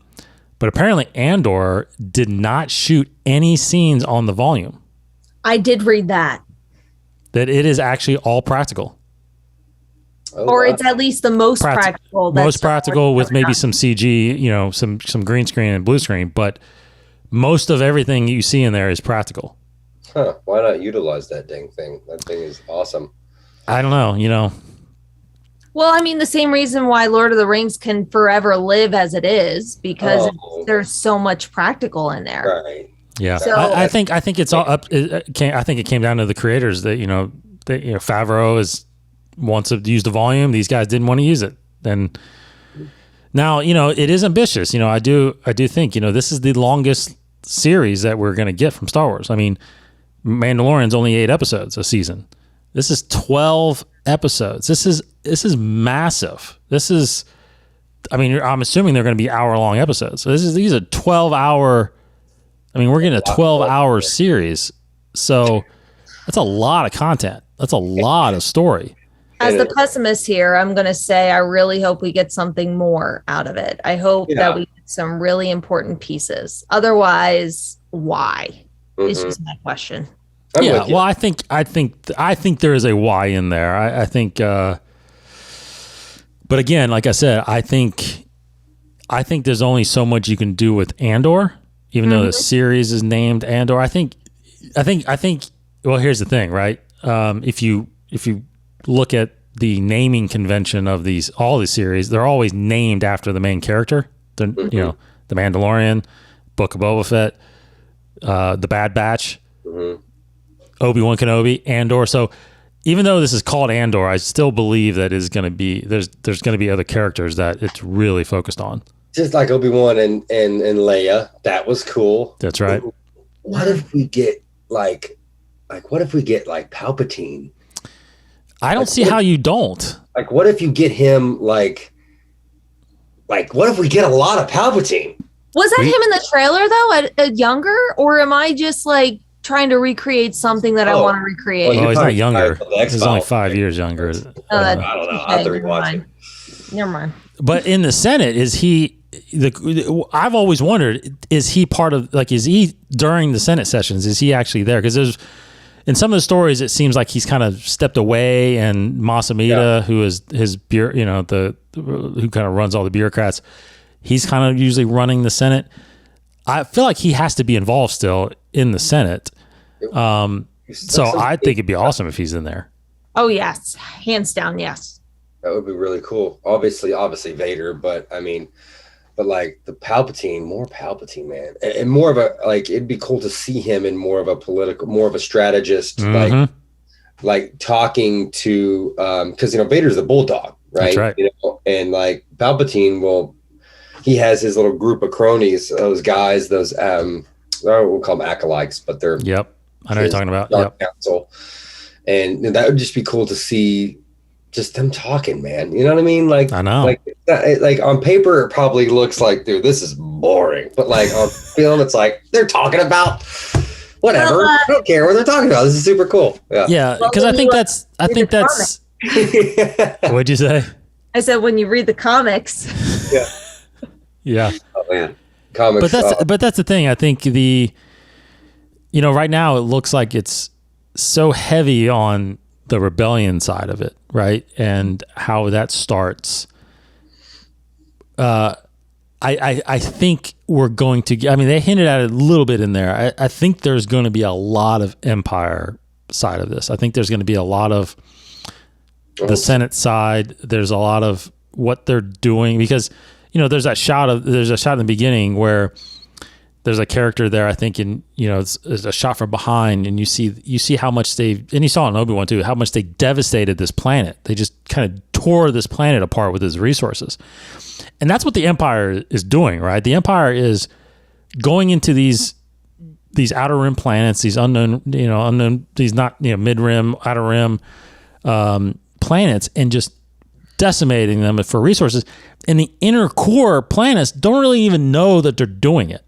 Speaker 1: But apparently Andor did not shoot any scenes on the volume.
Speaker 2: I did read that.
Speaker 1: That it is actually all practical.
Speaker 3: Oh,
Speaker 2: Or
Speaker 3: wow.
Speaker 2: it's at least the most practical.
Speaker 1: Most practical with maybe some CG, you know, some green screen and blue screen, but most of everything you see in there is practical.
Speaker 3: Huh, why not utilize that dang thing? That thing is awesome.
Speaker 1: I don't know, you know.
Speaker 2: Well, I mean, the same reason why Lord of the Rings can forever live as it is, because there's so much practical in there.
Speaker 3: Right.
Speaker 1: Yeah.
Speaker 2: So-
Speaker 1: I think it's all up. I think it came down to the creators that, you know, Favreau wants to use the volume. These guys didn't want to use it. And now, you know, it is ambitious. You know, I do think, you know, this is the longest series that we're going to get from Star Wars. I mean, Mandalorian's only 8 episodes a season. This is 12 episodes. This is massive. This is, I mean, I'm assuming they're going to be hour-long episodes. So these are 12-hour. I mean, we're getting a 12-hour series. So that's a lot of content. That's a lot of story.
Speaker 2: As the pessimist here, I'm going to say I really hope we get something more out of it. I hope that we get some really important pieces. Otherwise, why? It's just my question.
Speaker 1: Yeah, well, I think there is a why in there. I think, but again, like I said, I think there's only so much you can do with Andor, even though the series is named Andor. I think. Well, here's the thing, right? If you look at the naming convention of all these series, they're always named after the main character. You know, The Mandalorian, Book of Boba Fett, The Bad Batch. Obi-Wan Kenobi, Andor. So even though this is called Andor, I still believe that is going to be there's going to be other characters that it's really focused on.
Speaker 3: Just like Obi-Wan and Leia, that was cool.
Speaker 1: That's right.
Speaker 3: What if we get like what if we get like Palpatine?
Speaker 1: I don't see how you don't.
Speaker 3: Like, what if you get him like what if we get a lot of Palpatine?
Speaker 2: Was that him in the trailer though, at younger, or am I just like trying to recreate something that I want to recreate?
Speaker 1: Well, he's not younger.
Speaker 3: He's
Speaker 1: He's only 5 years younger.
Speaker 3: I don't know. I'll have to rewatch it.
Speaker 2: Never mind.
Speaker 1: But in the Senate, is he? I've always wondered: is he part of? Like, is he during the Senate sessions? Is he actually there? Because there's in some of the stories, it seems like he's kind of stepped away, and Masamita, who is his who kind of runs all the bureaucrats, he's kind of usually running the Senate. I feel like he has to be involved still in the Senate. So I think it'd be awesome if he's in there.
Speaker 2: Oh yes, hands down, yes.
Speaker 3: That would be really cool. Obviously Vader, but I mean, like the more Palpatine, man, and more of a it'd be cool to see him in more of a strategist, like talking to, because Vader's the bulldog, right?
Speaker 1: That's right.
Speaker 3: And like Palpatine he has his little group of cronies, those guys, we'll call them acolytes, but they're
Speaker 1: I know what you're talking about.
Speaker 3: Dark Council, and that would just be cool to see, just them talking, man. You know what I mean? Like,
Speaker 1: I know.
Speaker 3: Like on paper, it probably looks like, dude, this is boring. But like on film, it's like they're talking about whatever. I don't care what they're talking about. This is super cool.
Speaker 1: Yeah, because I think that's. What'd you say?
Speaker 2: I said when you read the comics.
Speaker 1: Yeah.
Speaker 3: Oh man, comics.
Speaker 1: But that's the thing. I think right now it looks like it's so heavy on the rebellion side of it, right? And how that starts. I think we're going to. I mean, they hinted at it a little bit in there. I think there's going to be a lot of Empire side of this. I think there's going to be a lot of the Senate side. There's a lot of what they're doing, because there's a shot in the beginning where there's a character there, I think, it's a shot from behind, and you see how much and you saw in Obi-Wan too, how much they devastated this planet. They just kind of tore this planet apart with its resources. And that's what the Empire is doing, right? The Empire is going into these outer rim planets, these unknown, these not, mid-rim, outer rim planets, and just decimating them for resources. And the inner core planets don't really even know that they're doing it.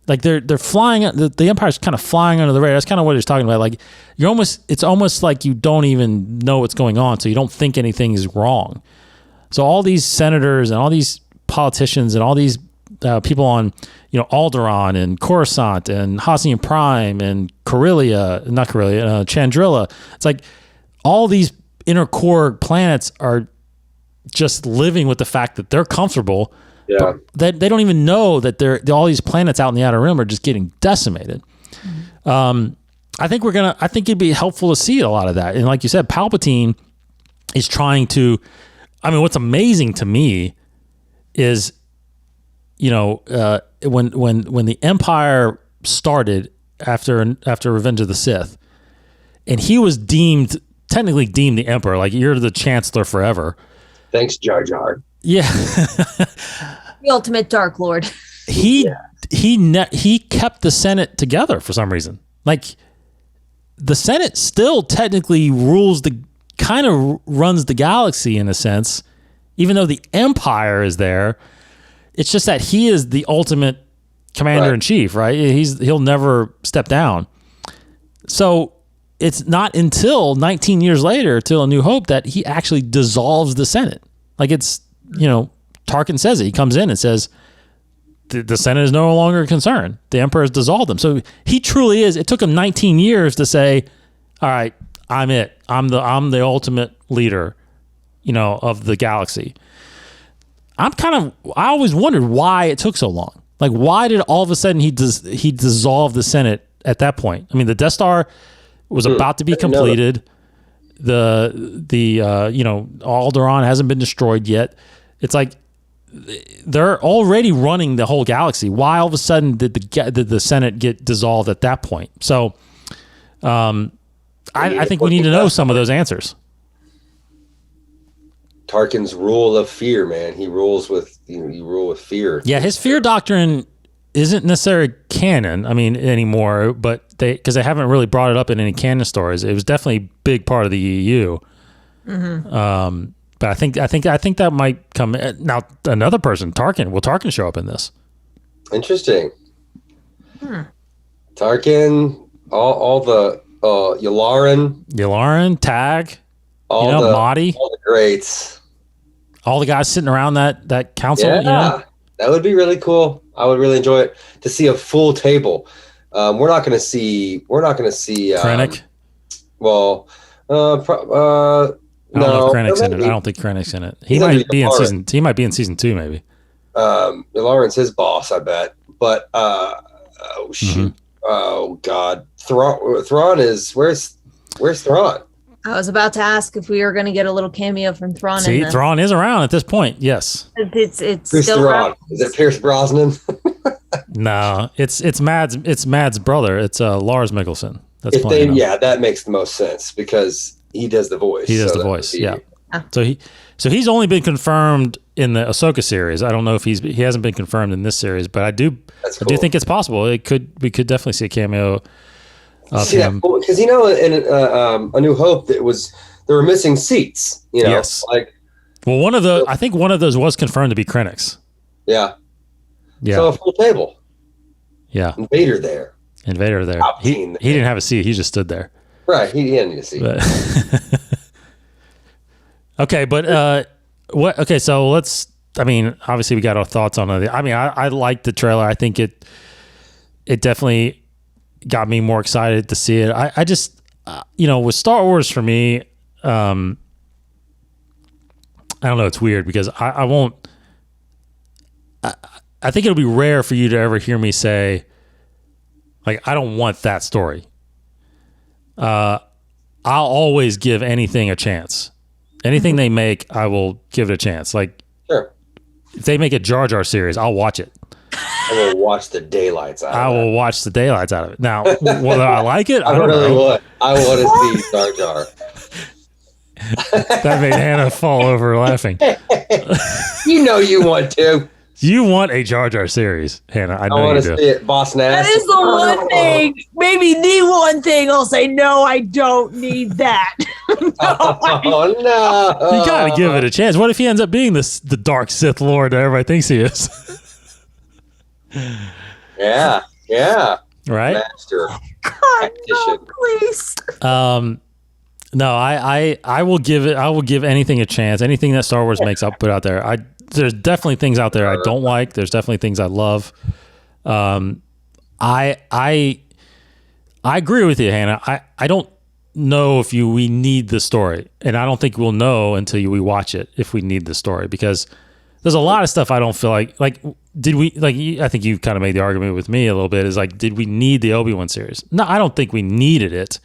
Speaker 1: Like they're flying, the Empire's kind of flying under the radar. That's kind of what he's talking about. Like it's almost like you don't even know what's going on, so you don't think anything is wrong. So all these senators and all these politicians and all these people on, Alderaan and Coruscant and Hassian Prime and Chandrilla. It's like all these inner core planets are just living with the fact that they're comfortable.
Speaker 3: Yeah.
Speaker 1: But they don't even know that all these planets out in the outer rim are just getting decimated. I think it'd be helpful to see a lot of that. And like you said, Palpatine is trying to, what's amazing to me is, when the Empire started after Revenge of the Sith, and he was technically deemed the Emperor, like you're the Chancellor forever.
Speaker 3: Thanks, Jar Jar.
Speaker 1: Yeah.
Speaker 2: The ultimate Dark Lord.
Speaker 1: He kept the Senate together for some reason. Like the Senate still technically runs the galaxy in a sense, even though the Empire is there. It's just that he is the ultimate commander in chief, right? He'll never step down. So it's not until 19 years later, till A New Hope, that he actually dissolves the Senate. Like it's, Tarkin says it. He comes in and says, the Senate is no longer a concern. The Emperor has dissolved them. So he truly is. It took him 19 years to say, all right, I'm it. I'm the ultimate leader, of the galaxy. I always wondered why it took so long. Like, why did all of a sudden he dissolve the Senate at that point? The Death Star was about to be completed. The Alderaan hasn't been destroyed yet. It's like they're already running the whole galaxy. Why all of a sudden did the Senate get dissolved at that point? So, I think we need to know some of those answers.
Speaker 3: Tarkin's rule of fear, man. He rules with you rule with fear.
Speaker 1: Yeah, his fear doctrine isn't necessarily canon. Anymore, but because they haven't really brought it up in any canon stories. It was definitely a big part of the EU. Mm-hmm. But I think that might come now. Another person, Tarkin. Will Tarkin show up in this?
Speaker 3: Interesting. Tarkin, all the Yularen,
Speaker 1: Tag,
Speaker 3: all
Speaker 1: Mahdi,
Speaker 3: all the greats,
Speaker 1: all the guys sitting around that council.
Speaker 3: Yeah, that would be really cool. I would really enjoy it to see a full table. We're not going to see.
Speaker 1: Krennic.
Speaker 3: No,
Speaker 1: I don't know if Krennic's in it. I don't think Krennic's in it. He might be in season. He might be in season 2, maybe.
Speaker 3: Yularen's his boss, I bet. But oh God, Thrawn is where's Thrawn?
Speaker 2: I was about to ask if we were going to get a little cameo from Thrawn.
Speaker 1: See, Thrawn is around at this point. Yes,
Speaker 2: it's
Speaker 3: Who's
Speaker 2: still
Speaker 3: Thrawn?
Speaker 2: around.
Speaker 3: Is it Pierce Brosnan?
Speaker 1: No, it's Mads' brother. It's Lars Mikkelsen. That's
Speaker 3: that makes the most sense because he does the voice.
Speaker 1: He does the voice. Yeah. So he's only been confirmed in the Ahsoka series. I don't know if he hasn't been confirmed in this series, but I do think it's possible. We could definitely see a cameo of him.
Speaker 3: Because in A New Hope there were missing seats.
Speaker 1: Yes. Well, I think one of those was confirmed to be Krennic's.
Speaker 3: Yeah.
Speaker 1: Yeah.
Speaker 3: So a full table.
Speaker 1: Yeah.
Speaker 3: Invader there.
Speaker 1: He didn't have a seat. He just stood there.
Speaker 3: Right. He didn't need a seat.
Speaker 1: Okay, but what? Okay, so let's. Obviously, we got our thoughts on it. I liked the trailer. I think it definitely got me more excited to see it. I just, with Star Wars for me, I don't know. It's weird because I won't. I think it'll be rare for you to ever hear me say, like, I don't want that story. I'll always give anything a chance. Anything they make, I will give it a chance. Like,
Speaker 3: sure.
Speaker 1: If they make a Jar Jar series, I'll watch it.
Speaker 3: I will watch the daylights out of it.
Speaker 1: I will watch the daylights out of it. Now, whether I like it, I
Speaker 3: don't
Speaker 1: really
Speaker 3: know. Would. I want to see Jar Jar.
Speaker 1: That made Hannah fall over laughing.
Speaker 3: You want to.
Speaker 1: You want a Jar Jar series, Hannah. I know
Speaker 3: want
Speaker 1: you
Speaker 3: to
Speaker 1: do.
Speaker 3: see it, Boss Nass.
Speaker 2: That is the one thing, maybe the one thing I'll say, no, I don't need that.
Speaker 3: Oh, no.
Speaker 1: You got to give it a chance. What if he ends up being the dark Sith Lord that everybody thinks he is?
Speaker 3: Yeah.
Speaker 1: Right?
Speaker 3: Master.
Speaker 2: God, no, please.
Speaker 1: No, I will give it. I will give anything a chance. Anything that Star Wars makes, I'll put out there. definitely things out there I don't like. There's definitely things I love. I agree with you, Hannah. I don't know if we need the story, and I don't think we'll know until we watch it if we need the story, because there's a lot of stuff I don't feel like did we, like, I think you kind of made the argument with me a little bit, is like, did we need the Obi-Wan series? No, I don't think we needed it,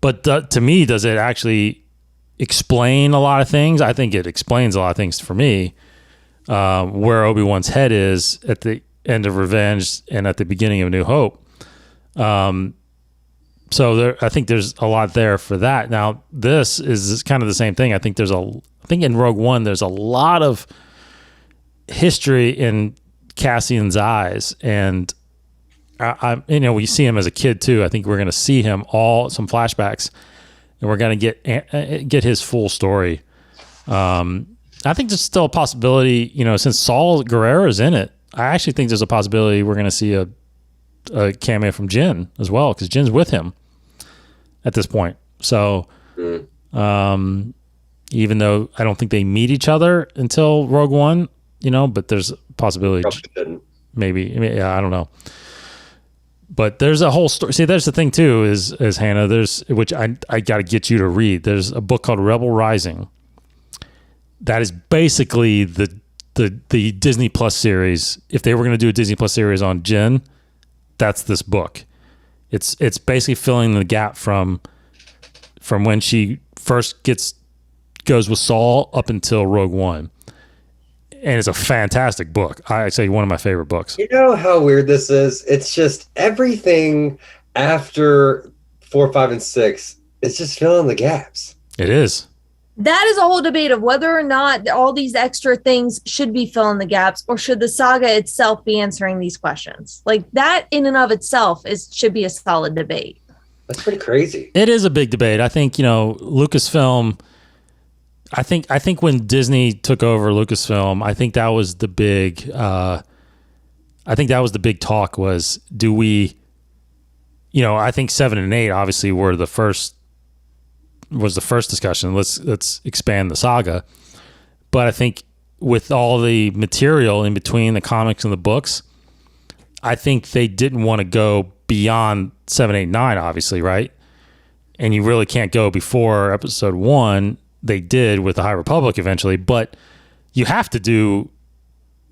Speaker 1: but to me, does it actually explain a lot of things? I think it explains a lot of things for me, where Obi-Wan's head is at the end of Revenge and at the beginning of New Hope. So I think there's a lot there for that. Now, this is kind of the same thing. I think in Rogue One, there's a lot of history in Cassian's eyes, and we see him as a kid too. I think we're going to see him some flashbacks, and we're going to get his full story. I think there's still a possibility, since Saul Guerrero is in it, I actually think there's a possibility we're going to see a cameo from Jyn as well, because Jyn's with him at this point. So, even though I don't think they meet each other until Rogue One, but there's a possibility. Maybe, I don't know. But there's a whole story. See, there's the thing too, is Hannah, which I got to get you to read. There's a book called Rebel Rising. That is basically the Disney Plus series. If they were going to do a Disney Plus series on Jyn, that's this book. It's basically filling the gap from when she first goes with Saul up until Rogue One. And it's a fantastic book. I'd say one of my favorite books.
Speaker 3: You know how weird this is? It's just everything after 4, 5, and 6, it's just filling the gaps.
Speaker 1: It is.
Speaker 2: That is a whole debate of whether or not all these extra things should be filling the gaps, or should the saga itself be answering these questions. Like, that in and of itself should be a solid debate.
Speaker 3: That's pretty crazy.
Speaker 1: It is a big debate. I think, Lucasfilm, I think when Disney took over Lucasfilm, I think that was the big talk was, do we, I think 7 and 8 obviously was the first discussion. Let's expand the saga. But I think with all the material in between the comics and the books, I think they didn't want to go beyond 7, 8, 9, obviously, right? And you really can't go before episode 1. They did with the High Republic eventually, but you have to do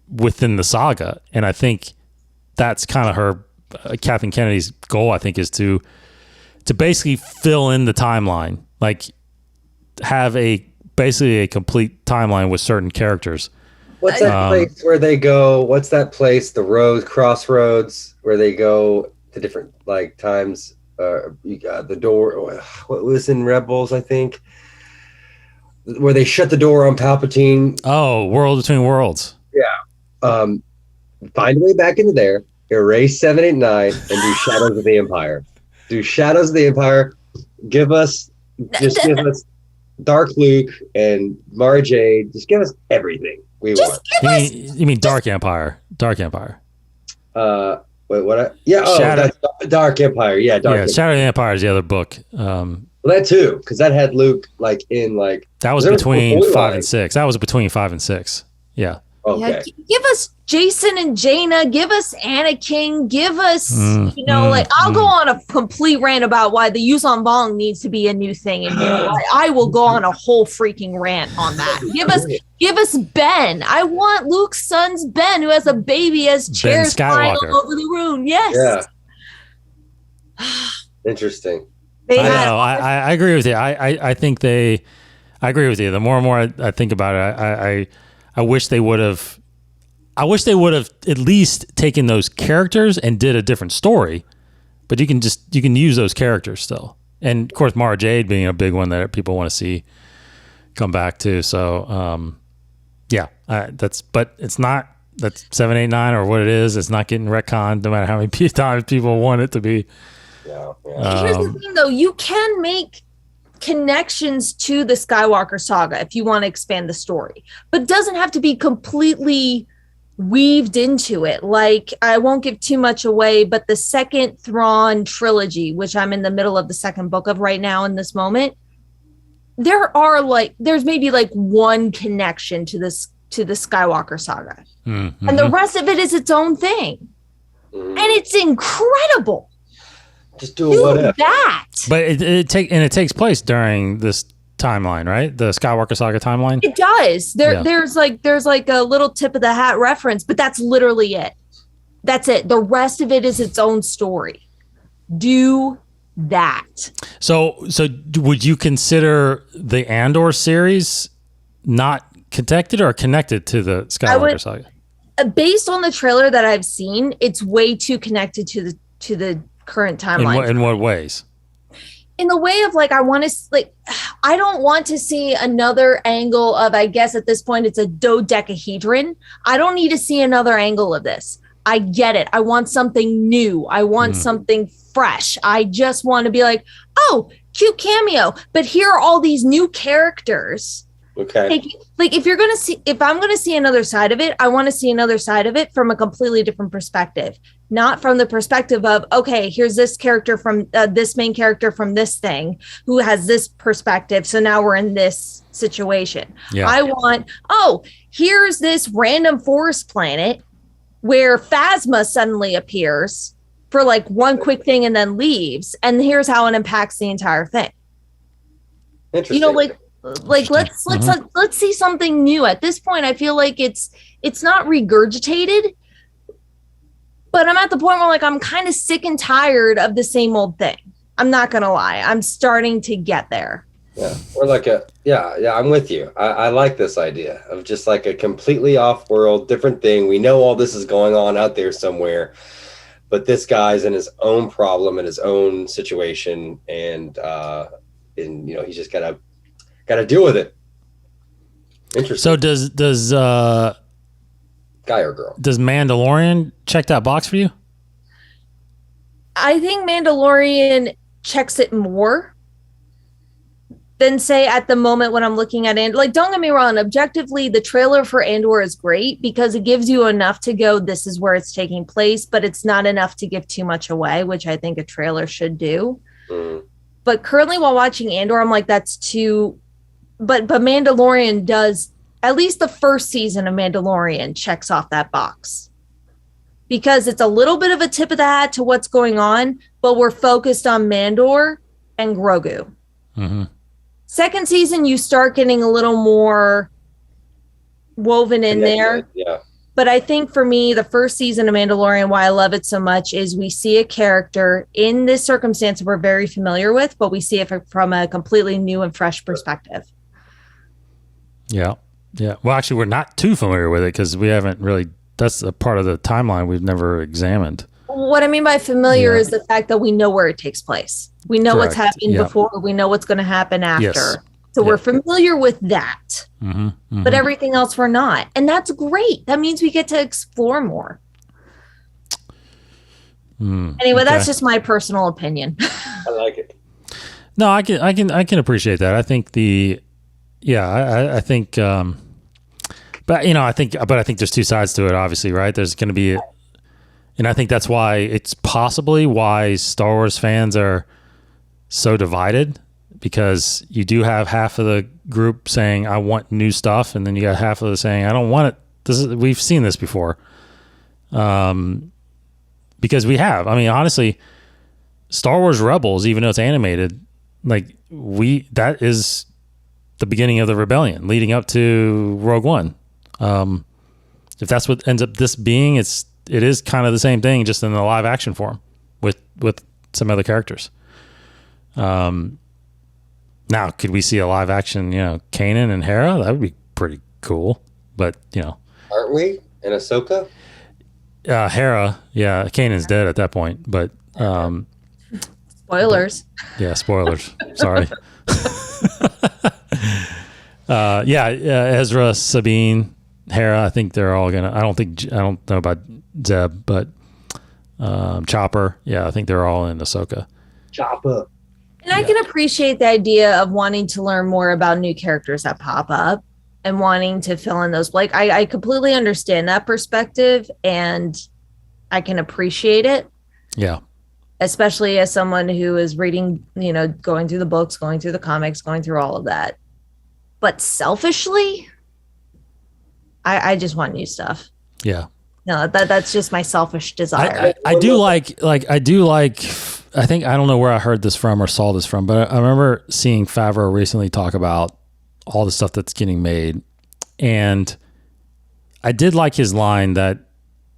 Speaker 1: within the saga. And I think that's kind of her, Kathleen Kennedy's goal, I think, is to basically fill in the timeline. Like, have basically a complete timeline with certain characters.
Speaker 3: What's that place where they go? What's that place? The crossroads, where they go to different times. You got the door. What was in Rebels? I think where they shut the door on Palpatine.
Speaker 1: Oh, World Between Worlds.
Speaker 3: Yeah. Find a way back into there. Erase 7, 8, 9, and do Shadows of the Empire. Do Shadows of the Empire. Give us Dark Luke and Mara Jade. Just give us everything we want.
Speaker 1: You mean Dark Empire? Dark Empire.
Speaker 3: Wait, what? That's Dark Empire. Yeah, Dark Empire.
Speaker 1: Shadow of the Empire is the other book.
Speaker 3: That too, because that had Luke
Speaker 1: that was between 5 and 6. That was between 5 and 6. Yeah.
Speaker 3: Okay.
Speaker 2: Yeah, give us Jason and Jaina, give us Anakin, give us, I'll go on a complete rant about why the Yuuzhan Vong needs to be a new thing. And I will go on a whole freaking rant on that. Give us Ben. I want Luke's son's Ben, who has a baby, as chairs flying all over the room. Yes.
Speaker 3: Yeah. Interesting.
Speaker 1: I agree with you. I think I agree with you. The more and more I think about it, I wish they would have at least taken those characters and did a different story. But you can use those characters still. And of course, Mara Jade being a big one that people want to see come back to. So but it's not, that's 7, 8, 9 or what it is. It's not getting retconned no matter how many times people want it to be.
Speaker 3: Yeah.
Speaker 2: Here's the thing, though. You can make connections to the Skywalker saga if you want to expand the story, but it doesn't have to be completely weaved into it. Like, I won't give too much away, but the second Thrawn trilogy, which I'm in the middle of the second book of right now in this moment, there's maybe one connection to this to the Skywalker saga.
Speaker 1: Mm-hmm.
Speaker 2: And the rest of it is its own thing. And it's incredible.
Speaker 3: Just do what
Speaker 2: that.
Speaker 1: But it takes place during this timeline, right? The Skywalker saga timeline.
Speaker 2: It does. There's like a little tip of the hat reference, but that's literally it. That's it. The rest of it is its own story. Do that.
Speaker 1: So would you consider the Andor series not connected or connected to the Skywalker saga?
Speaker 2: Based on the trailer that I've seen, it's way too connected to the current timeline.
Speaker 1: In what ways?
Speaker 2: In the way of like, I don't want to see another angle of, I guess at this point it's a dodecahedron. I don't need to see another angle of this. I get it. I want something new. I want something fresh. I just want to be like, oh, cute cameo. But here are all these new characters.
Speaker 3: Okay.
Speaker 2: Like if I'm going to see another side of it, I want to see another side of it from a completely different perspective, not from the perspective of, okay, here's this character from this main character from this thing who has this perspective. So now we're in this situation. Yeah. I want, here's this random forest planet where Phasma suddenly appears for like one quick thing and then leaves. And here's how it impacts the entire thing.
Speaker 3: Interesting.
Speaker 2: Let's see something new. At this point, I feel like it's not regurgitated, but I'm at the point where like I'm kind of sick and tired of the same old thing. I'm not gonna lie. I'm starting to get there.
Speaker 3: Yeah, or like I'm with you. I like this idea of just like a completely off-world, different thing. We know all this is going on out there somewhere, but this guy's in his own problem, in his own situation, and he's just gotta deal with it. Interesting.
Speaker 1: So does
Speaker 3: guy or girl?
Speaker 1: Does Mandalorian check that box for you?
Speaker 2: I think Mandalorian checks it more than say at the moment when I'm looking at Andor. Like, don't get me wrong, objectively, the trailer for Andor is great because it gives you enough to go, this is where it's taking place, but it's not enough to give too much away, which I think a trailer should do. But currently while watching Andor, I'm like, that's too... But Mandalorian does, at least the first season of Mandalorian checks off that box. Because it's a little bit of a tip of the hat to what's going on, but we're focused on Mandor and Grogu.
Speaker 1: Mm-hmm.
Speaker 2: Second season, you start getting a little more woven in there.
Speaker 3: Yeah.
Speaker 2: But I think for me, the first season of Mandalorian, why I love it so much is we see a character in this circumstance we're very familiar with, but we see it from a completely new and fresh perspective.
Speaker 1: Yeah. Yeah. Well, actually, we're not too familiar with it because we haven't really, that's a part of the timeline we've never examined.
Speaker 2: What I mean by familiar is the fact that we know where it takes place. We know what's happened before. We know what's going to happen after. Yes. So we're familiar with that.
Speaker 1: Mm-hmm, mm-hmm.
Speaker 2: But everything else we're not. And that's great. That means we get to explore more. Anyway, that's just my personal opinion.
Speaker 3: I like it.
Speaker 1: No, I can appreciate that. I think I think I think there's two sides to it, obviously, right? There's going to be, and I think that's why it's possibly why Star Wars fans are so divided, because you do have half of the group saying, I want new stuff. And then you got half of the saying, I don't want it. We've seen this before. Because we have, I mean, honestly, Star Wars Rebels, even though it's animated, that is the beginning of the rebellion leading up to Rogue One. If that's what ends up this being, it is kind of the same thing, just in the live action form with some other characters. Now, could we see a live action, Kanan and Hera? That would be pretty cool. But,
Speaker 3: aren't we in Ahsoka?
Speaker 1: Hera, yeah, Kanan's dead at that point. But
Speaker 2: spoilers.
Speaker 1: Yeah, spoilers. Sorry. Ezra, Sabine, Hera. I think they're all gonna. I don't know about Zeb, but Chopper. Yeah, I think they're all in Ahsoka.
Speaker 3: Chopper.
Speaker 2: And I can appreciate the idea of wanting to learn more about new characters that pop up and wanting to fill in those. I completely understand that perspective, and I can appreciate it.
Speaker 1: Yeah.
Speaker 2: Especially as someone who is reading, going through the books, going through the comics, going through all of that. But selfishly, I just want new stuff.
Speaker 1: Yeah.
Speaker 2: No, that's just my selfish desire.
Speaker 1: I do like, I think, I don't know where I heard this from or saw this from, but I remember seeing Favreau recently talk about all the stuff that's getting made. And I did like his line that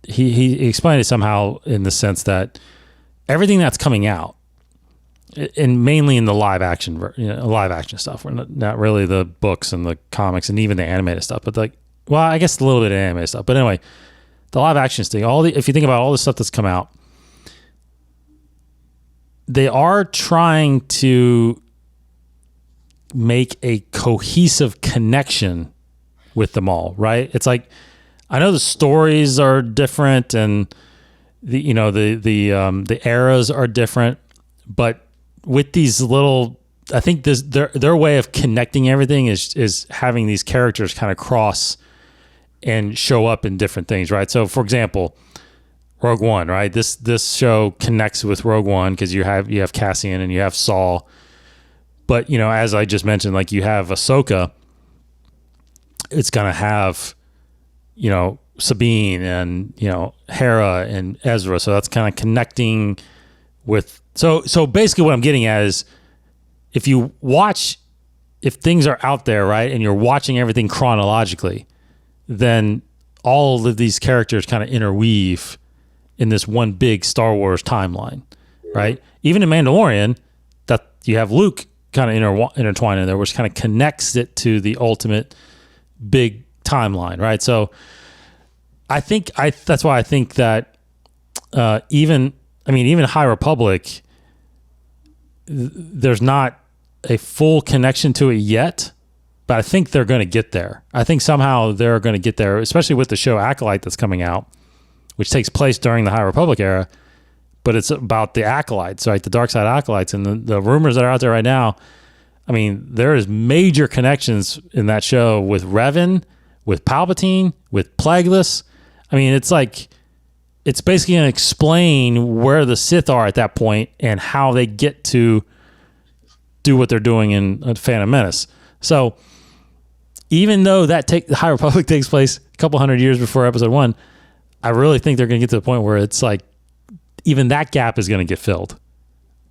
Speaker 1: he explained it somehow in the sense that everything that's coming out, and mainly in the live action stuff, we're not really the books and the comics and even the animated stuff, but like, well, I guess a little bit of animated stuff, but anyway, the live action thing, if you think about all the stuff that's come out, they are trying to make a cohesive connection with them all, right? It's like, I know the stories are different and the eras are different, but with these little, I think their way of connecting everything is having these characters kind of cross and show up in different things, right? So, for example, Rogue One, right? This show connects with Rogue One because you have Cassian and you have Saul, but as I just mentioned, like you have Ahsoka, it's gonna have Sabine and Hera and Ezra, so that's kind of connecting with. So basically, what I'm getting at is, if things are out there, right, and you're watching everything chronologically, then all of these characters kind of interweave in this one big Star Wars timeline, right? Even in Mandalorian, that you have Luke kind of intertwined in there, which kind of connects it to the ultimate big timeline, right? So I think that's why I think that even High Republic, there's not a full connection to it yet, but I think they're going to get there. I think somehow they're going to get there, especially with the show Acolyte that's coming out, which takes place during the High Republic era, but it's about the Acolytes, right? The dark side Acolytes, and the rumors that are out there right now. I mean, there is major connections in that show with Revan, with Palpatine, with Plagueis. I mean, it's basically going to explain where the Sith are at that point and how they get to do what they're doing in Phantom Menace. So even though the High Republic takes place a couple hundred years before Episode 1, I really think they're going to get to the point where it's like even that gap is going to get filled.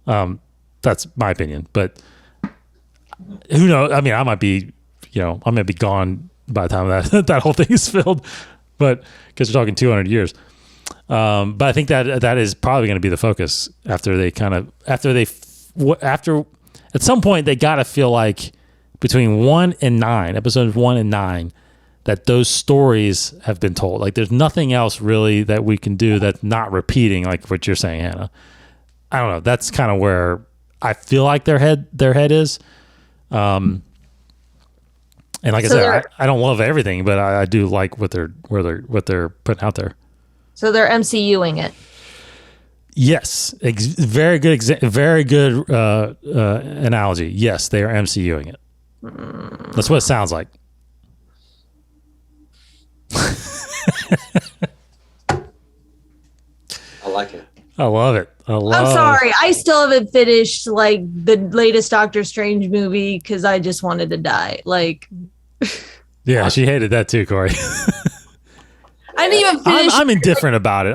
Speaker 1: That's my opinion, but who knows? I mean, I might be gone by the time that whole thing is filled, but because we're talking 200 years. But I think that is probably going to be the focus after at some point they got to feel like between 1 and 9, episodes 1 and 9, that those stories have been told. Like there's nothing else really that we can do that's not repeating, like what you're saying, Hannah. I don't know. That's kind of where I feel like their head is. And like I said, I don't love everything, but I do like what they're putting out there.
Speaker 2: So they're MCUing it.
Speaker 1: Yes, very good. Very good analogy. Yes, they are MCUing it. That's what it sounds like.
Speaker 3: I like it.
Speaker 1: I love it.
Speaker 2: I'm sorry. I still haven't finished like the latest Doctor Strange movie because I just wanted to die. Like,
Speaker 1: yeah, she hated that too, Cory.
Speaker 2: I didn't even finish.
Speaker 1: I'm indifferent about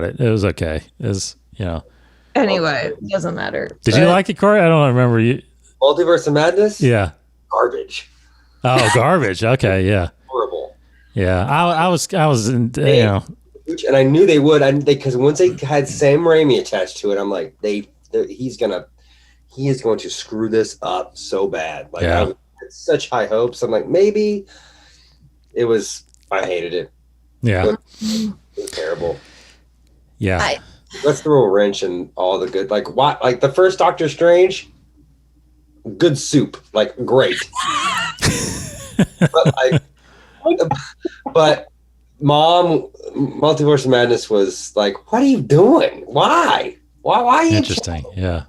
Speaker 1: it. It was okay.
Speaker 2: Anyway, it doesn't matter.
Speaker 1: Did you like it, Cory? I don't remember you.
Speaker 3: Multiverse of Madness?
Speaker 1: Yeah.
Speaker 3: Garbage.
Speaker 1: Oh, garbage. Okay, yeah.
Speaker 3: Horrible.
Speaker 1: Yeah, I was in,
Speaker 3: And I knew they would, because once they had Sam Raimi attached to it, I'm like, he is going to screw this up so bad. Like,
Speaker 1: yeah.
Speaker 3: I had such high hopes. I'm like, maybe I hated it.
Speaker 1: Yeah.
Speaker 3: It was terrible.
Speaker 1: Yeah.
Speaker 3: Let's throw a wrench in all the good, like the first Doctor Strange, good soup, like great. but Mom, Multiverse of Madness was like, what are you doing? Why are you
Speaker 1: interesting? Yeah.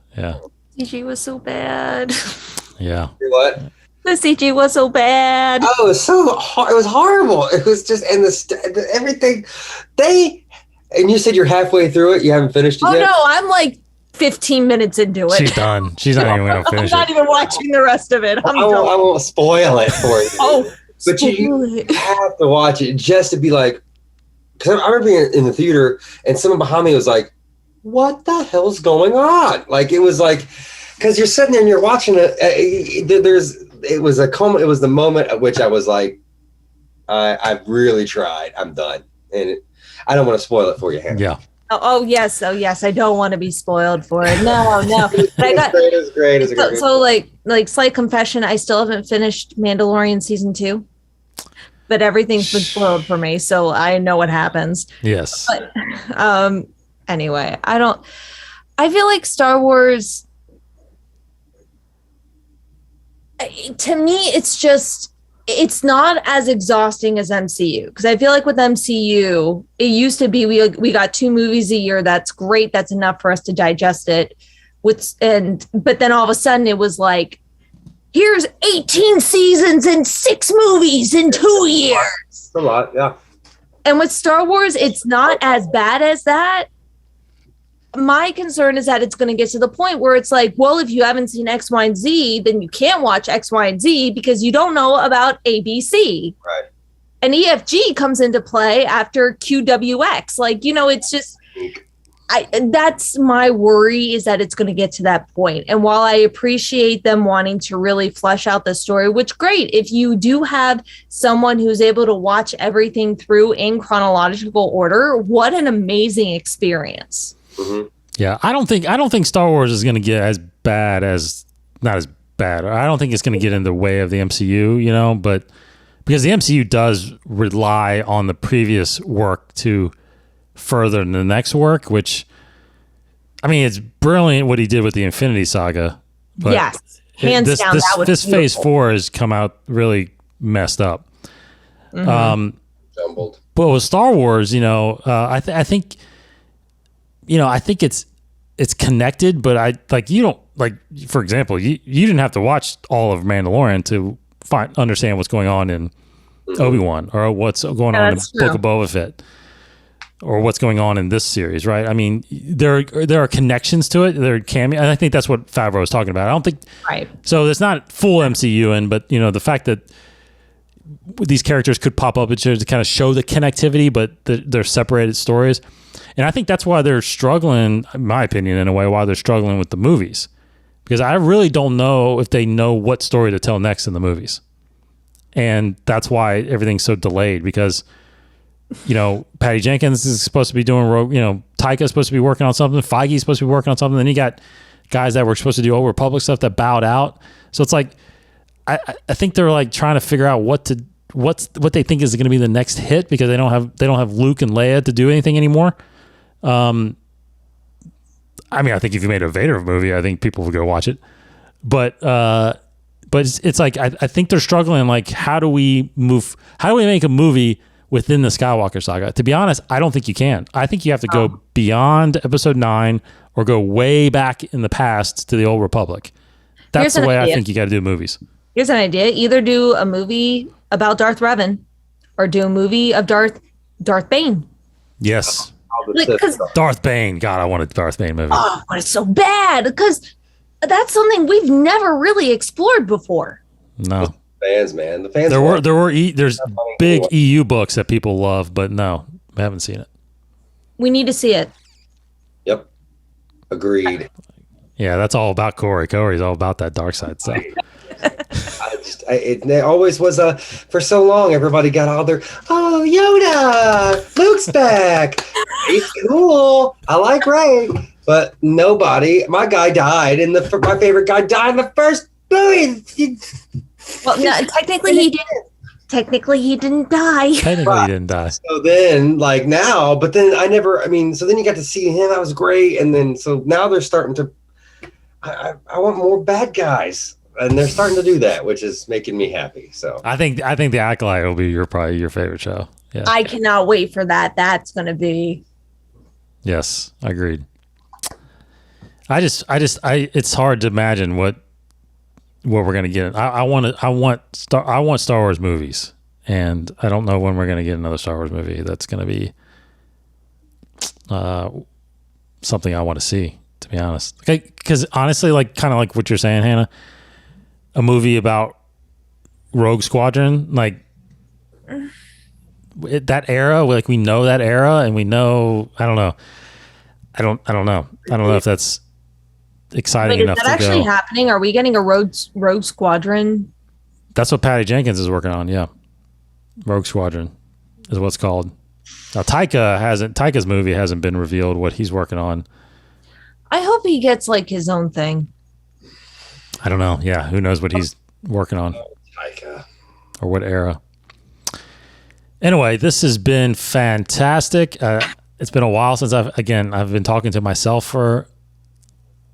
Speaker 2: CG was so bad.
Speaker 1: Yeah.
Speaker 3: What?
Speaker 2: The CG was so bad.
Speaker 3: Oh, it was it was horrible. It was just, and everything and you said you're halfway through it. You haven't finished it yet?
Speaker 2: Oh no, I'm like 15 minutes into it.
Speaker 1: She's done. She's not even going to finish
Speaker 2: I'm not even watching the rest of it.
Speaker 3: I won't spoil it for you.
Speaker 2: Oh,
Speaker 3: But you have to watch it just to be like, because I remember being in the theater and someone behind me was like, what the hell's going on? Like, it was like, because you're sitting there and you're watching it. It was the moment at which I was like, I've really tried. I'm done. And I don't want to spoil it for you, Hannah.
Speaker 1: Yeah.
Speaker 2: Oh yes. I don't want to be spoiled for it. No.
Speaker 3: It's great.
Speaker 2: So like slight confession, I still haven't finished Mandalorian season 2, but everything's been spoiled for me, so I know what happens.
Speaker 1: Yes.
Speaker 2: But, anyway, I feel like Star Wars, to me, it's not as exhausting as MCU, because I feel like with MCU, it used to be we got 2 movies a year. That's great. That's enough for us to digest it. But then all of a sudden it was like, here's 18 seasons and 6 movies in 2 years.
Speaker 3: It's a lot, yeah.
Speaker 2: And with Star Wars, it's not as bad as that. My concern is that it's going to get to the point where it's like, well, if you haven't seen X, Y, and Z, then you can't watch X, Y, and Z because you don't know about ABC.
Speaker 3: Right.
Speaker 2: And EFG comes into play after QWX. Like, it's just, that's my worry, is that it's going to get to that point. And while I appreciate them wanting to really flesh out the story, which great, if you do have someone who's able to watch everything through in chronological order, what an amazing experience.
Speaker 3: Mm-hmm.
Speaker 1: Yeah, I don't think Star Wars is going to get as bad as, not as bad. I don't think it's going to get in the way of the MCU, but because the MCU does rely on the previous work to further the next work, which, I mean, it's brilliant what he did with the Infinity Saga. But
Speaker 2: yes, hands down, that was
Speaker 1: this
Speaker 2: beautiful.
Speaker 1: Phase 4 has come out really messed up.
Speaker 2: Mm-hmm.
Speaker 3: Jumbled.
Speaker 1: But with Star Wars, I think it's connected, but for example, you didn't have to watch all of Mandalorian to understand what's going on in Obi-Wan, or what's going on in the Book of Boba Fett, or what's going on in this series, right? I mean, there are connections to it. There are cameo, and I think that's what Favreau is talking about. I don't think
Speaker 2: right.
Speaker 1: So it's not full MCU but the fact that these characters could pop up to kind of show the connectivity, but they're separated stories. And I think that's why they're struggling, in my opinion, in a way, why they're struggling with the movies. Because I really don't know if they know what story to tell next in the movies. And that's why everything's so delayed, because, Patty Jenkins is supposed to be doing Rogue, Taika's supposed to be working on something, Feige's supposed to be working on something. Then you got guys that were supposed to do Old Republic stuff that bowed out. So it's like, I think they're like trying to figure out what they think is going to be the next hit, because they don't have Luke and Leia to do anything anymore. I mean, I think if you made a Vader movie, I think people would go watch it. But it's like, I think they're struggling. Like, how do we make a movie within the Skywalker saga? To be honest, I don't think you can. I think you have to go beyond Episode 9 or go way back in the past to the Old Republic. That's the way I think you got to do movies.
Speaker 2: Here's an idea. Either do a movie about Darth Revan or do a movie of Darth Bane.
Speaker 1: Yes.
Speaker 2: Like,
Speaker 1: Darth Bane. God, I want a Darth Bane movie.
Speaker 2: Oh, but it's so bad, because that's something we've never really explored before.
Speaker 1: No.
Speaker 3: Fans, man. The fans.
Speaker 1: There's big EU books that people love, but no, I haven't seen it.
Speaker 2: We need to see it.
Speaker 3: Yep. Agreed.
Speaker 1: Yeah, that's all about Cory. Cory's all about that dark side stuff.
Speaker 3: It always was for so long, everybody got all their, oh, Yoda, Luke's back. He's cool. I like Rey. But nobody, my guy died my favorite guy died in the first movie.
Speaker 2: Well, no, technically he didn't. Technically he didn't die.
Speaker 1: Technically he didn't die.
Speaker 3: So then, like now, but then so then you got to see him. That was great. And then, so now they're starting to, I want more bad guys. And they're starting to do that, which is making me happy. So I think
Speaker 1: The Acolyte will be probably your favorite show. Yeah.
Speaker 2: I cannot wait for that. That's going to be.
Speaker 1: Yes, agreed. It's hard to imagine what we're going to get. I want Star Wars movies, and I don't know when we're going to get another Star Wars movie that's going to be something I want to see, to be honest. Because honestly, like kind of like what you're saying, Hannah, a movie about Rogue Squadron, like that era, like we know that era, and we know. I don't know. I don't know. I don't know if that's exciting
Speaker 2: Wait,
Speaker 1: enough
Speaker 2: is
Speaker 1: to
Speaker 2: that actually
Speaker 1: go.
Speaker 2: happening? Are we getting a Rogue Squadron?
Speaker 1: That's what Patty Jenkins is working on. Yeah, Rogue Squadron is what it's called. Now Taika's movie hasn't been revealed what he's working on.
Speaker 2: I hope he gets like his own thing.
Speaker 1: I don't know. Yeah, who knows what he's working on
Speaker 3: Taika.
Speaker 1: or what era. Anyway, this has been fantastic. It's been a while since I've been talking to myself for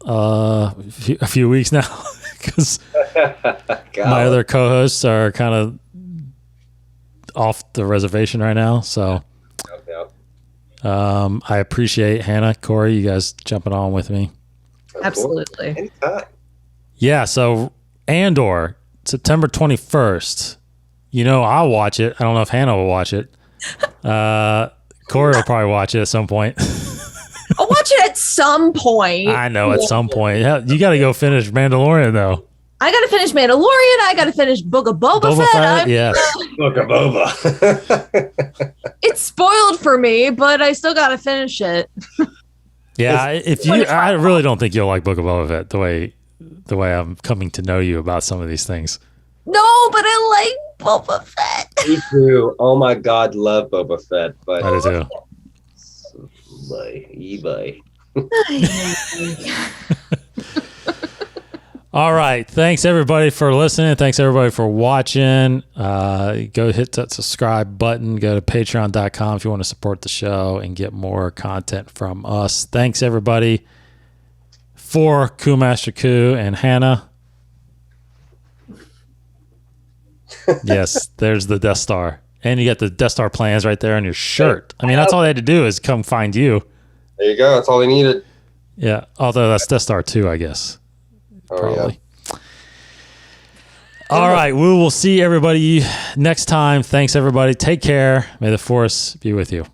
Speaker 1: a few weeks now because my other co-hosts are kind of off the reservation right now. So I appreciate Hannah, Cory, you guys jumping on with me.
Speaker 2: Absolutely.
Speaker 3: Anytime.
Speaker 1: Yeah, so Andor, September 21st. I'll watch it. I don't know if Hannah will watch it. Cory will probably watch it at some point.
Speaker 2: I'll watch it at some point.
Speaker 1: I know, at some point. You got to go finish Mandalorian, though.
Speaker 2: I got to finish Mandalorian. I got to finish Book of Boba Fett.
Speaker 1: Yes.
Speaker 3: Book of Boba.
Speaker 2: It's spoiled for me, but I still got to finish it.
Speaker 1: Yeah, I really don't think you'll like Book of Boba Fett the way I'm coming to know you about some of these things.
Speaker 2: No, but I like Boba Fett.
Speaker 3: Me too. Oh my God, love Boba Fett. But
Speaker 1: I do too.
Speaker 3: eBay.
Speaker 1: All right. Thanks, everybody, for listening. Thanks, everybody, for watching. Go hit that subscribe button. Go to patreon.com if you want to support the show and get more content from us. Thanks, everybody. For Master Koo and Hannah. Yes, there's the Death Star. And you got the Death Star plans right there on your shirt. I mean, that's all they had to do is come find you.
Speaker 3: There you go. That's all they needed.
Speaker 1: Yeah. Although that's Death Star 2, I guess. Probably. Yeah. All right. We will see everybody next time. Thanks, everybody. Take care. May the Force be with you.